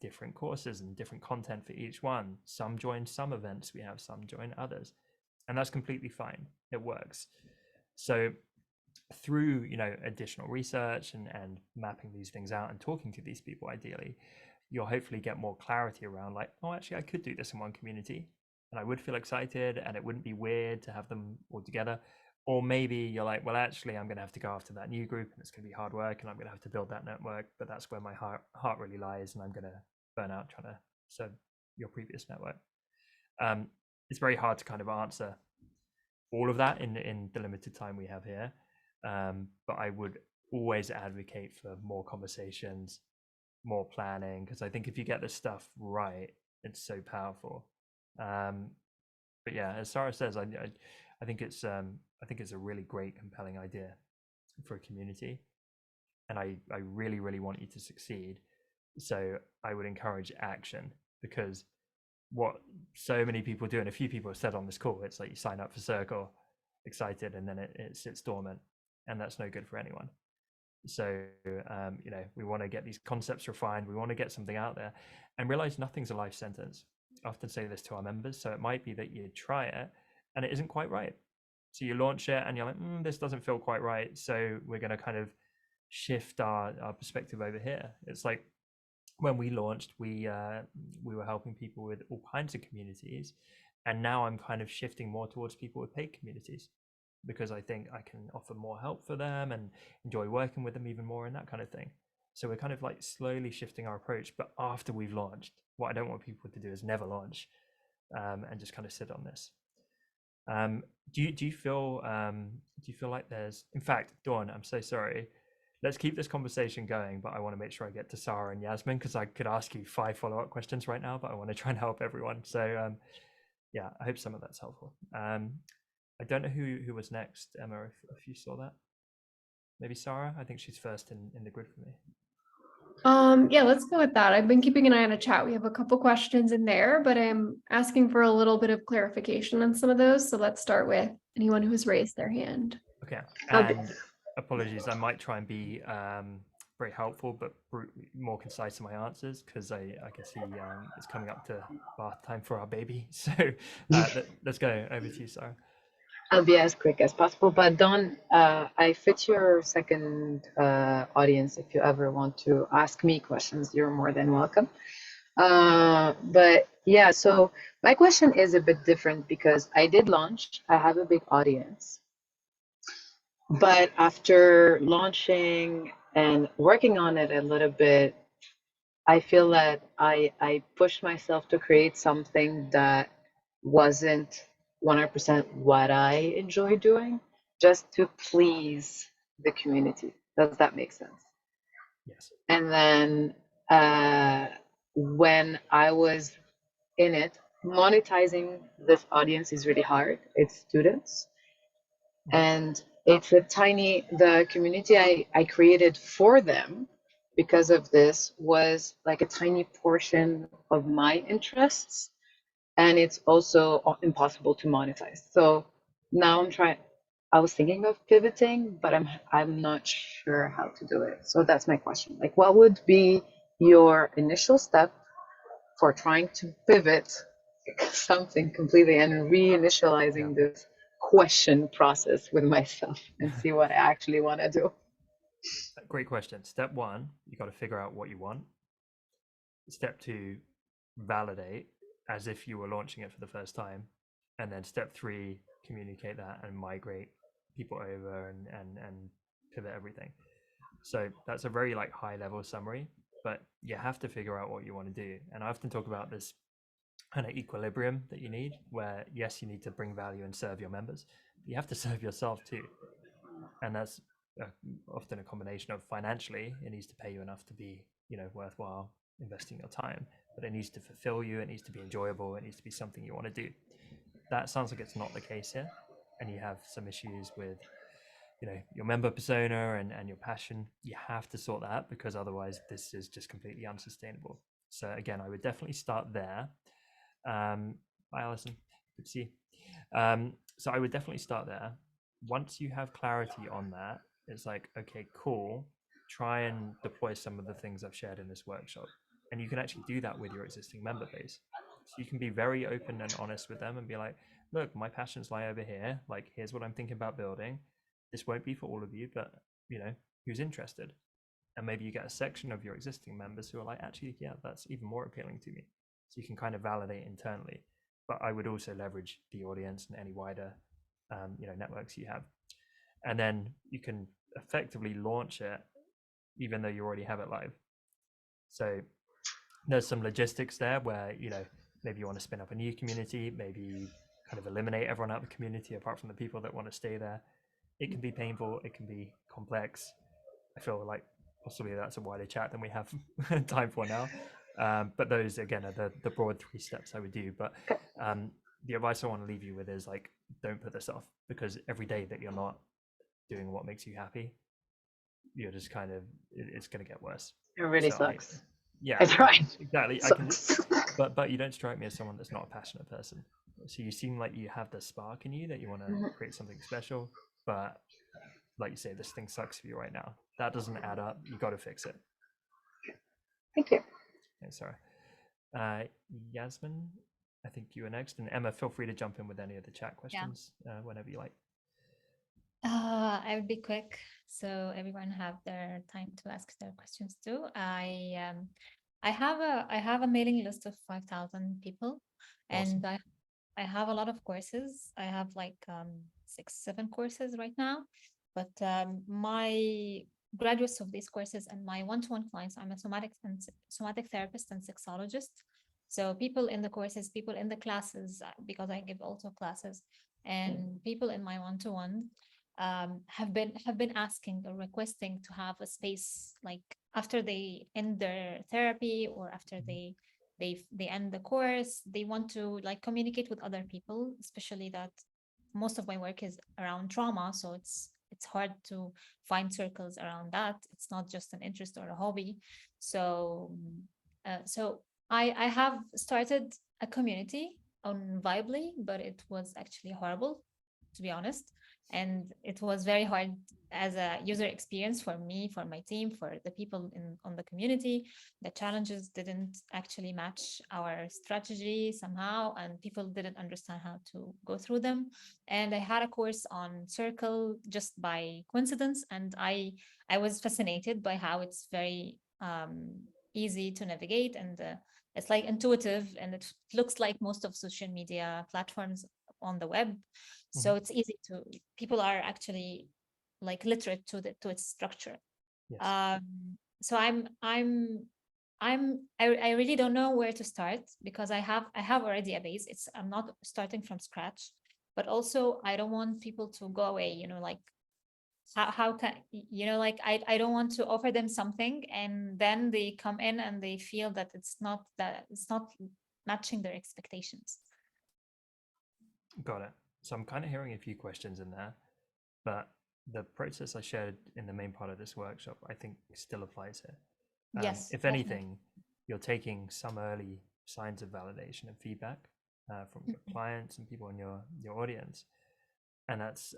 different courses and different content for each one. Some join some events, we have some join others, and that's completely fine. It works. So through additional research and mapping these things out and talking to these people, ideally you'll hopefully get more clarity around like, oh, actually I could do this in one community and I would feel excited and it wouldn't be weird to have them all together. Or maybe you're like, well, actually I'm going to have to go after that new group and it's going to be hard work and I'm going to have to build that network, but that's where my heart really lies and I'm going to burn out trying to serve your previous network. It's very hard to kind of answer all of that in the limited time we have here, but I would always advocate for more conversations, more planning, because I think if you get this stuff right, it's so powerful. But yeah, as Sarah says, I think it's a really great, compelling idea for a community, and I really, really want you to succeed. So I would encourage action, because what so many people do, and a few people have said on this call, it's like you sign up for Circle, excited, and then it sits dormant, and that's no good for anyone. So we want to get these concepts refined, we want to get something out there and realize nothing's a life sentence. I often say this to our members. So it might be that you try it and it isn't quite right, so you launch it and you're like, this doesn't feel quite right, so we're going to kind of shift our perspective over here. It's like when we launched, we were helping people with all kinds of communities, and now I'm kind of shifting more towards people with paid communities, because I think I can offer more help for them and enjoy working with them even more and that kind of thing. So we're kind of like slowly shifting our approach, but after we've launched. What I don't want people to do is never launch and just kind of sit on this. Do you feel like there's, in fact, Dawn, I'm so sorry. Let's keep this conversation going, but I want to make sure I get to Sarah and Yasmin, because I could ask you 5 follow-up questions right now, but I want to try and help everyone. So yeah, I hope some of that's helpful. I don't know who was next, Emma, if you saw that. Maybe Sarah? I think she's first in the grid for me. Yeah, let's go with that. I've been keeping an eye on the chat. We have a couple questions in there, but I'm asking for a little bit of clarification on some of those. So let's start with anyone who's raised their hand. Okay, and apologies, I might try and be very helpful, but more concise in my answers, because I can see it's coming up to bath time for our baby. So let's go over to you, Sarah. I'll be as quick as possible, but Don, I fit your second audience. If you ever want to ask me questions, you're more than welcome. But yeah, so my question is a bit different because I did launch, I have a big audience, but after launching and working on it a little bit, I feel that I pushed myself to create something that wasn't 100% what I enjoy doing, just to please the community. Does that make sense? Yes. And then when I was in it, monetizing this audience is really hard. It's students. And it's the community I created for them because of this was like a tiny portion of my interests. And it's also impossible to monetize. So now I was thinking of pivoting, but I'm not sure how to do it. So that's my question. Like, what would be your initial step for trying to pivot something completely and reinitializing this question process with myself and see what I actually want to do? Great question. Step one, you got to figure out what you want. Step two, validate as if you were launching it for the first time. And then step three, communicate that and migrate people over and pivot everything. So that's a very like high level summary, but you have to figure out what you want to do. And I often talk about this kind of equilibrium that you need, where yes, you need to bring value and serve your members, but you have to serve yourself too. And that's often a combination of financially, it needs to pay you enough to be, worthwhile investing your time, but it needs to fulfill you, it needs to be enjoyable, it needs to be something you want to do. That sounds like it's not the case here, and you have some issues with your member persona and your passion. You have to sort that out, because otherwise this is just completely unsustainable. So again, I would definitely start there. Hi Alison, good to see you. So I would definitely start there. Once you have clarity on that, it's like, okay, cool, try and deploy some of the things I've shared in this workshop. And you can actually do that with your existing member base. So you can be very open and honest with them and be like, look, my passions lie over here. Like, here's what I'm thinking about building. This won't be for all of you, but who's interested? And maybe you get a section of your existing members who are like, actually, yeah, that's even more appealing to me. So you can kind of validate internally. But I would also leverage the audience and any wider networks you have. And then you can effectively launch it even though you already have it live. So there's some logistics there where, maybe you want to spin up a new community, maybe kind of eliminate everyone out of the community apart from the people that want to stay there. It can be painful, it can be complex. I feel like possibly that's a wider chat than we have time for now. But those, again, are the broad 3 steps I would do. But the advice I want to leave you with is like, don't put this off, because every day that you're not doing what makes you happy, you're just kind of, it's going to get worse. It really sucks. Yeah, That's right. Exactly. Sucks. But you don't strike me as someone that's not a passionate person. So you seem like you have the spark in you that you want to create something special, but like you say, this thing sucks for you right now. That doesn't add up. You got to fix it. Thank you. Thanks, Sarah. Yasmin, I think you are next, and Emma, feel free to jump in with any of the chat questions whenever you like. I would be quick, so everyone have their time to ask their questions too. I have a mailing list of 5,000 people, Awesome. and I have a lot of courses. I have like 6-7 courses right now, but my graduates of these courses and my one-to-one clients, I'm a somatic therapist and sexologist. So people in the courses, people in the classes, because I give also classes, and people in my one-to-one have been asking or requesting to have a space, like after they end their therapy or after they end the course, they want to like communicate with other people, especially that most of my work is around trauma, so it's hard to find circles around that. It's not just an interest or a hobby. So I have started a community on Vibely, but it was actually horrible, to be honest, and it was very hard as a user experience for me, for my team, for the people on the community, the challenges didn't actually match our strategy somehow, and people didn't understand how to go through them. And I had a course on Circle just by coincidence, and I was fascinated by how it's very easy to navigate, and it's like intuitive, and it looks like most of social media platforms on the web. So it's easy to, people are actually like literate to its structure. Yes. So I really don't know where to start, because I have already a base. I'm not starting from scratch, but also I don't want people to go away, like how can, like I don't want to offer them something and then they come in and they feel that it's not matching their expectations. Got it. So I'm kind of hearing a few questions in there, but the process I shared in the main part of this workshop, I think still applies here. Yes, If definitely. anything, you're taking some early signs of validation and feedback from your clients and people in your audience, and that's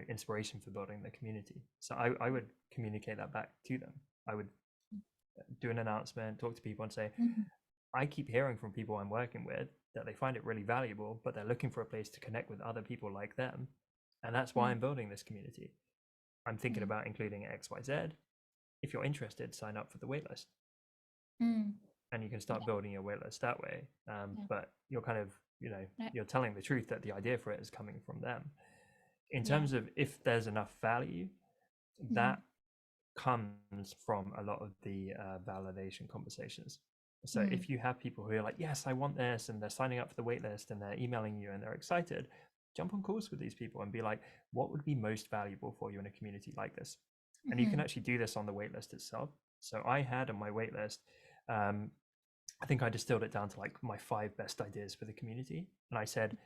inspiration for building the community. So I would communicate that back to them. I would do an announcement, talk to people, and say, I keep hearing from people I'm working with that they find it really valuable, but they're looking for a place to connect with other people like them, and that's why I'm building this community. I'm thinking about including XYZ. If you're interested, sign up for the waitlist. And you can start building your waitlist that way. But you're kind of, you're telling the truth that the idea for it is coming from them. In terms of if there's enough value, that comes from a lot of the validation conversations. So if you have people who are like, yes, I want this, and they're signing up for the waitlist and they're emailing you and they're excited, jump on calls with these people and be like, what would be most valuable for you in a community like this? And you can actually do this on the waitlist itself. So I had on my waitlist, I think I distilled it down to like my 5 best ideas for the community. And I said,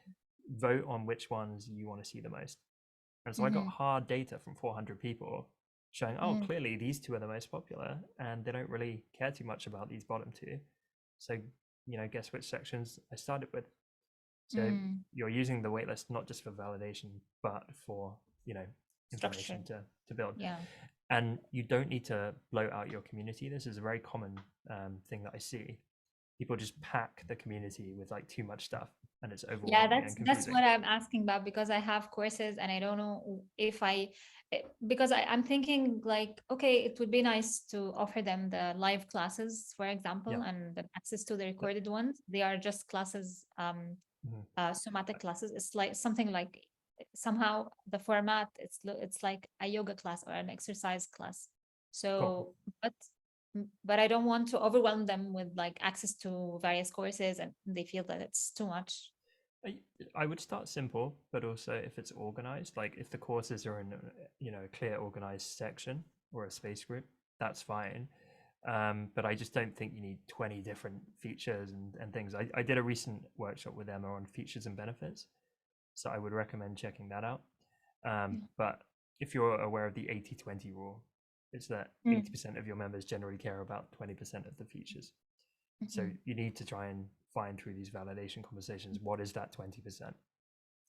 vote on which ones you want to see the most. And so I got hard data from 400 people showing, oh, clearly these 2 are the most popular and they don't really care too much about these bottom 2. So, guess which sections I started with. So you're using the waitlist not just for validation, but for, information to build. Yeah. And you don't need to blow out your community. This is a very common thing that I see. People just pack the community with like too much stuff, and it's overwhelming. Yeah, that's what I'm asking about, because I have courses and I don't know if because I'm thinking like, okay, it would be nice to offer them the live classes, for example, and the access to the recorded ones. They are just classes, somatic classes. It's like something like, somehow the format, it's like a yoga class or an exercise class. So, but I don't want to overwhelm them with like access to various courses and they feel that it's too much. I would start simple, but also if it's organized, like if the courses are in a clear organized section or a space group, that's fine. But I just don't think you need 20 different features and things. I did a recent workshop with Emma on features and benefits, so I would recommend checking that out. But if you're aware of the 80-20 rule, it's that 80% of your members generally care about 20% of the features. So you need to try and find through these validation conversations, what is that 20%?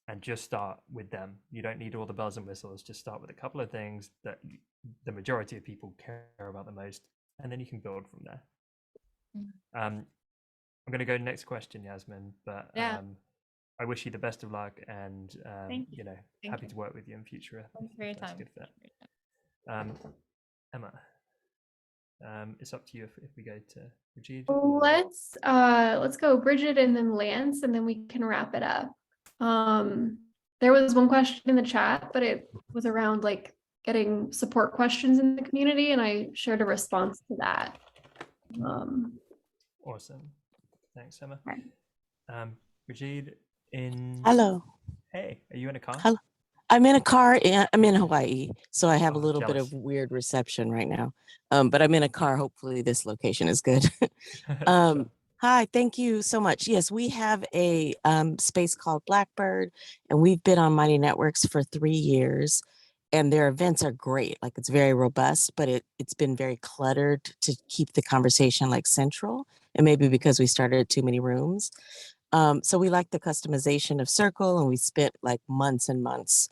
And just start with them. You don't need all the bells and whistles. Just start with a couple of things that the majority of people care about the most, and then you can build from there. I'm going to go next question, Yasmin, but I wish you the best of luck, and happy to work with you in future. Thanks for your time. Good fit. Emma, it's up to you if we go to Rajid. Let's go Bridget and then Lance, and then we can wrap it up. There was one question in the chat, but it was around like getting support questions in the community, and I shared a response to that. Awesome. Thanks, Emma. Okay. Rajid Hello. Hey, are you in a car? Hello. I'm in a car. I'm in Hawaii, so I have a little jealous. bit of weird reception right now. But I'm in a car. Hopefully this location is good. Sure. Hi, thank you so much. Yes, we have a space called Blackbird, and we've been on Mighty Networks for 3 years. And their events are great. Like, it's very robust, but it's been very cluttered to keep the conversation like central. And maybe because we started too many rooms. So we like the customization of Circle, and we spent like months and months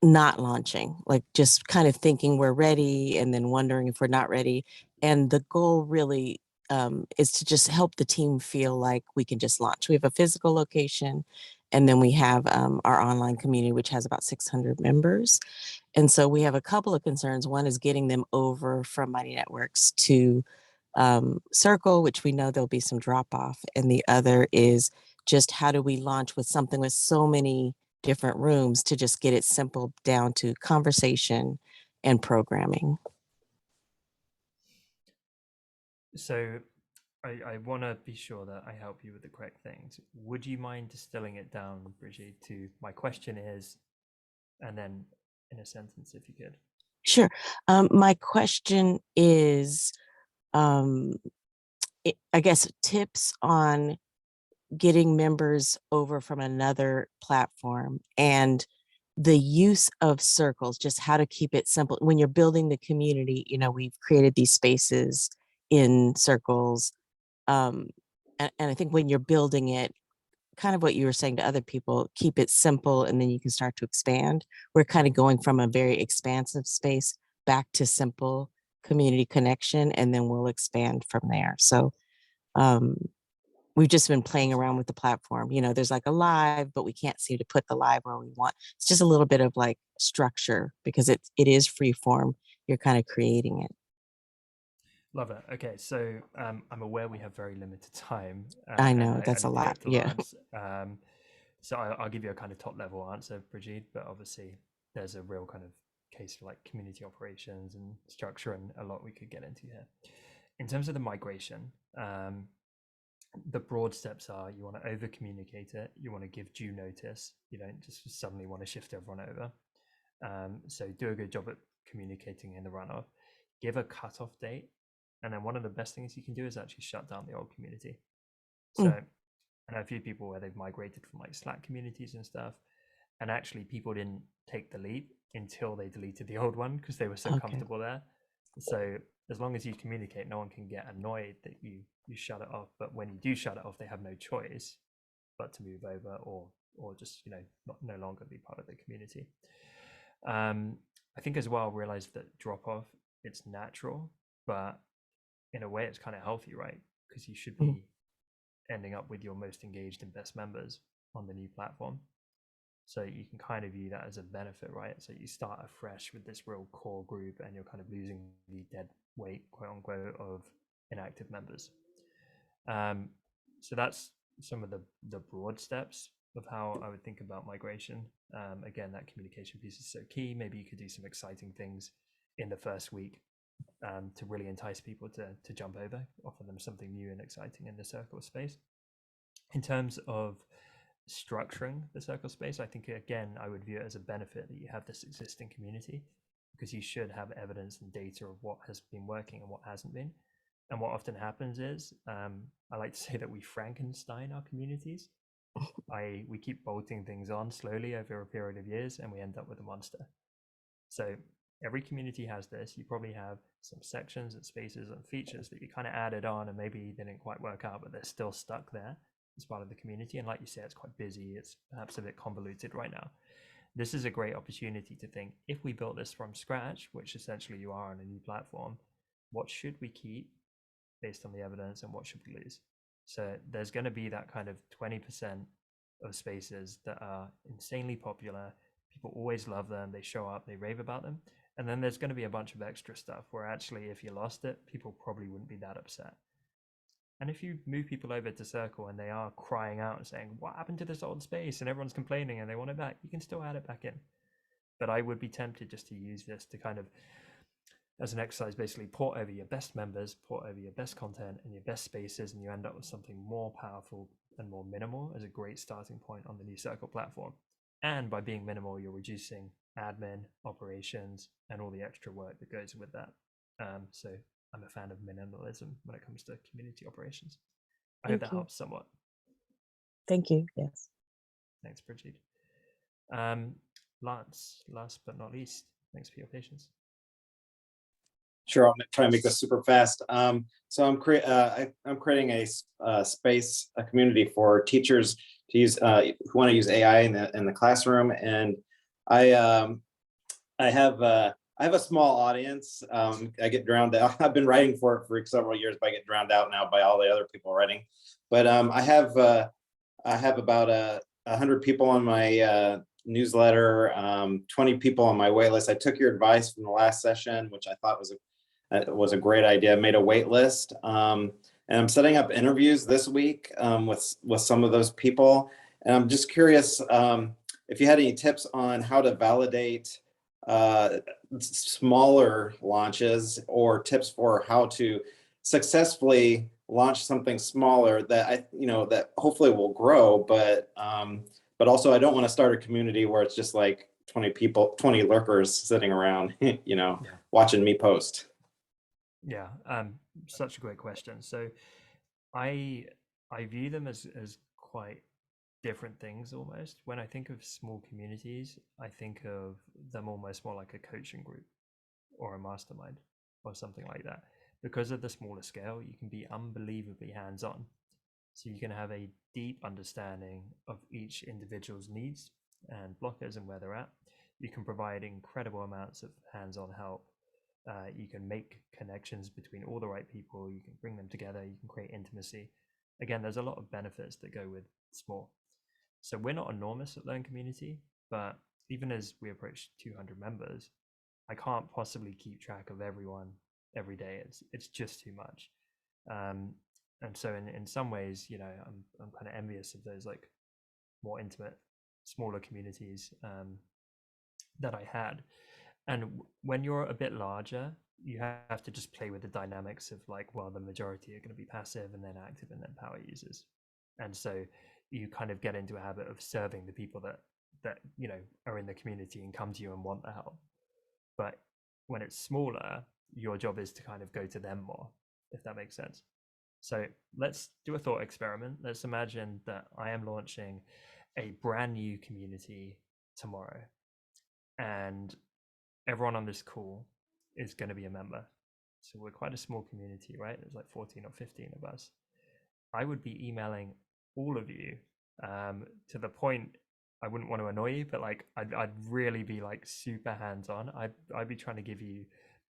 not launching, like just kind of thinking we're ready and then wondering if we're not ready. And the goal really is to just help the team feel like we can just launch. We have a physical location, and then we have our online community, which has about 600 members. And so we have a couple of concerns. One is getting them over from Mighty Networks to Circle, which we know there'll be some drop off. And the other is just how do we launch with something with so many different rooms to just get it simple down to conversation and programming. So I want to be sure that I help you with the correct things. Would you mind distilling it down, Bridget, to my question is, and then in a sentence, if you could? Sure. My question is, I guess, tips on getting members over from another platform and the use of circles, just how to keep it simple. When you're building the community, you know, we've created these spaces in circles. And I think when you're building it, kind of what you were saying to other people, keep it simple and then you can start to expand. We're kind of going from a very expansive space back to simple community connection, and then we'll expand from there. So we've just been playing around with the platform. You know, there's like a live, but we can't seem to put the live where we want. It's just a little bit of like structure because it is free form. You're kind of creating it. Love it. Okay, so I'm aware we have very limited time. I And know I that's a need to lot. get to Yeah. Lance. So I'll give you a kind of top level answer, Brigitte, but obviously there's a real kind of case for like community operations and structure and a lot we could get into here. In terms of the migration, the broad steps are you want to over communicate it, you want to give due notice, you don't just suddenly want to shift everyone over. So do a good job at communicating in the runoff, give a cutoff date, and then one of the best things you can do is actually shut down the old community. So I know a few people where they've migrated from like Slack communities and stuff, and actually people didn't take the leap until they deleted the old one because they were so comfortable there. So as long as you communicate, no one can get annoyed that you shut it off. But when you do shut it off, they have no choice but to move over or just no longer be part of the community. I think as well realize that drop off, it's natural, but in a way it's kind of healthy, right? Because you should be ending up with your most engaged and best members on the new platform. So you can kind of view that as a benefit, right? So you start afresh with this real core group and you're kind of losing the dead weight, quote unquote, of inactive members. So that's some of the broad steps of how I would think about migration. Again, that communication piece is so key. Maybe you could do some exciting things in the first week to really entice people to jump over, offer them something new and exciting in the circle space. In terms of structuring the circle space, I think again I would view it as a benefit that you have this existing community, because you should have evidence and data of what has been working and what hasn't been. And what often happens is I like to say that we Frankenstein our communities. We keep bolting things on slowly over a period of years and we end up with a monster. So every community has this. You probably have some sections and spaces and features that you kind of added on and maybe didn't quite work out, but they're still stuck there as part of the community. And like you say, it's quite busy. It's perhaps a bit convoluted right now. This is a great opportunity to think, if we built this from scratch, which essentially you are on a new platform, what should we keep based on the evidence and what should we lose? So there's going to be that kind of 20% of spaces that are insanely popular. People always love them. They show up, they rave about them. And then there's going to be a bunch of extra stuff where actually, if you lost it, people probably wouldn't be that upset. And if you move people over to Circle and they are crying out and saying, what happened to this old space? And everyone's complaining and they want it back, you can still add it back in. But I would be tempted just to use this to kind of, as an exercise, basically port over your best members, port over your best content and your best spaces, and you end up with something more powerful and more minimal as a great starting point on the new Circle platform. And by being minimal, you're reducing admin, operations, and all the extra work that goes with that. So I'm a fan of minimalism when it comes to community operations. I hope that helps somewhat. Thank you. Yes. Thanks, Bridget. Lance, last but not least, thanks for your patience. Sure, I'll try and make this super fast. So I'm creating a space, a community for teachers to use who want to use AI in the classroom, and I I have a small audience. I get drowned out. I've been writing for it for several years, but I get drowned out now by all the other people writing. But I have about 100 people on my newsletter, 20 people on my wait list. I took your advice from the last session, which I thought was a great idea. I made a wait list, and I'm setting up interviews this week with some of those people. And I'm just curious if you had any tips on how to validate smaller launches, or tips for how to successfully launch something smaller that that hopefully will grow, but also I don't want to start a community where it's just like 20 people, 20 lurkers sitting around, Yeah. watching me post. Yeah, such a great question. So I view them as quite different things almost. When I think of small communities, I think of them almost more like a coaching group or a mastermind or something like that. Because of the smaller scale, you can be unbelievably hands-on. So you can have a deep understanding of each individual's needs and blockers and where they're at. You can provide incredible amounts of hands-on help. You can make connections between all the right people. You can bring them together. You can create intimacy. Again, there's a lot of benefits that go with small. So we're not enormous at Learn Community, but even as we approach 200 members, I can't possibly keep track of everyone every day. It's just too much. And so in some ways, I'm kind of envious of those like more intimate, smaller communities that I had. And when you're a bit larger, you have to just play with the dynamics of like, well, the majority are going to be passive and then active and then power users. And so you kind of get into a habit of serving the people that are in the community and come to you and want the help. But when it's smaller, your job is to kind of go to them more, if that makes sense. So let's do a thought experiment. Let's imagine that I am launching a brand new community tomorrow, and everyone on this call is going to be a member. So we're quite a small community, right? There's like 14 or 15 of us. I would be emailing all of you to the point I wouldn't want to annoy you, but like I'd really be like super hands-on. I'd be trying to give you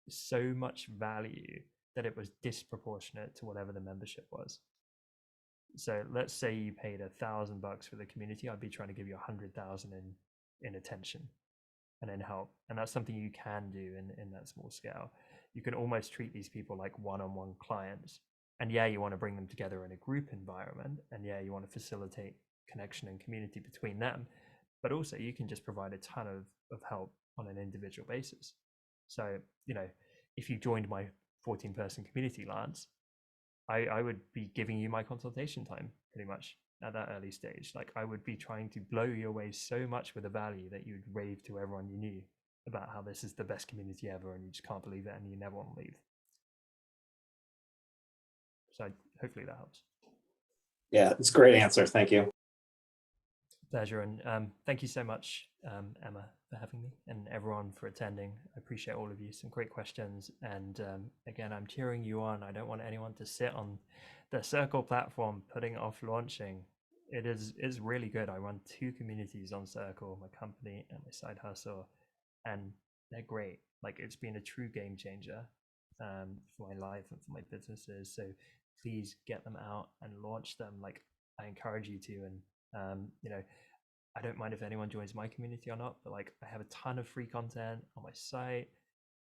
so much value that it was disproportionate to whatever the membership was. So let's say you paid $1,000 for the community, I'd be trying to give you 100,000 in attention and in help. And that's something you can do in that small scale. You can almost treat these people like one-on-one clients. And yeah, you want to bring them together in a group environment. And yeah, you want to facilitate connection and community between them. But also you can just provide a ton of help on an individual basis. So, if you joined my 14-person community, Lance, I would be giving you my consultation time pretty much at that early stage. Like I would be trying to blow you away so much with the value that you'd rave to everyone you knew about how this is the best community ever and you just can't believe it and you never want to leave. So hopefully that helps. Yeah, it's a great answer. Thank you. Pleasure. And thank you so much, Emma, for having me, and everyone for attending. I appreciate all of you. Some great questions. And again, I'm cheering you on. I don't want anyone to sit on the Circle platform putting off launching. It is really good. I run 2 communities on Circle, my company and my side hustle, and they're great. Like it's been a true game changer for my life and for my businesses. So please get them out and launch them. Like I encourage you to. And I don't mind if anyone joins my community or not, but like I have a ton of free content on my site,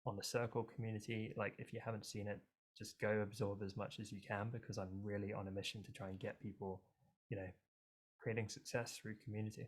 on the Circle community. Like if you haven't seen it, just go absorb as much as you can, because I'm really on a mission to try and get people, creating success through community.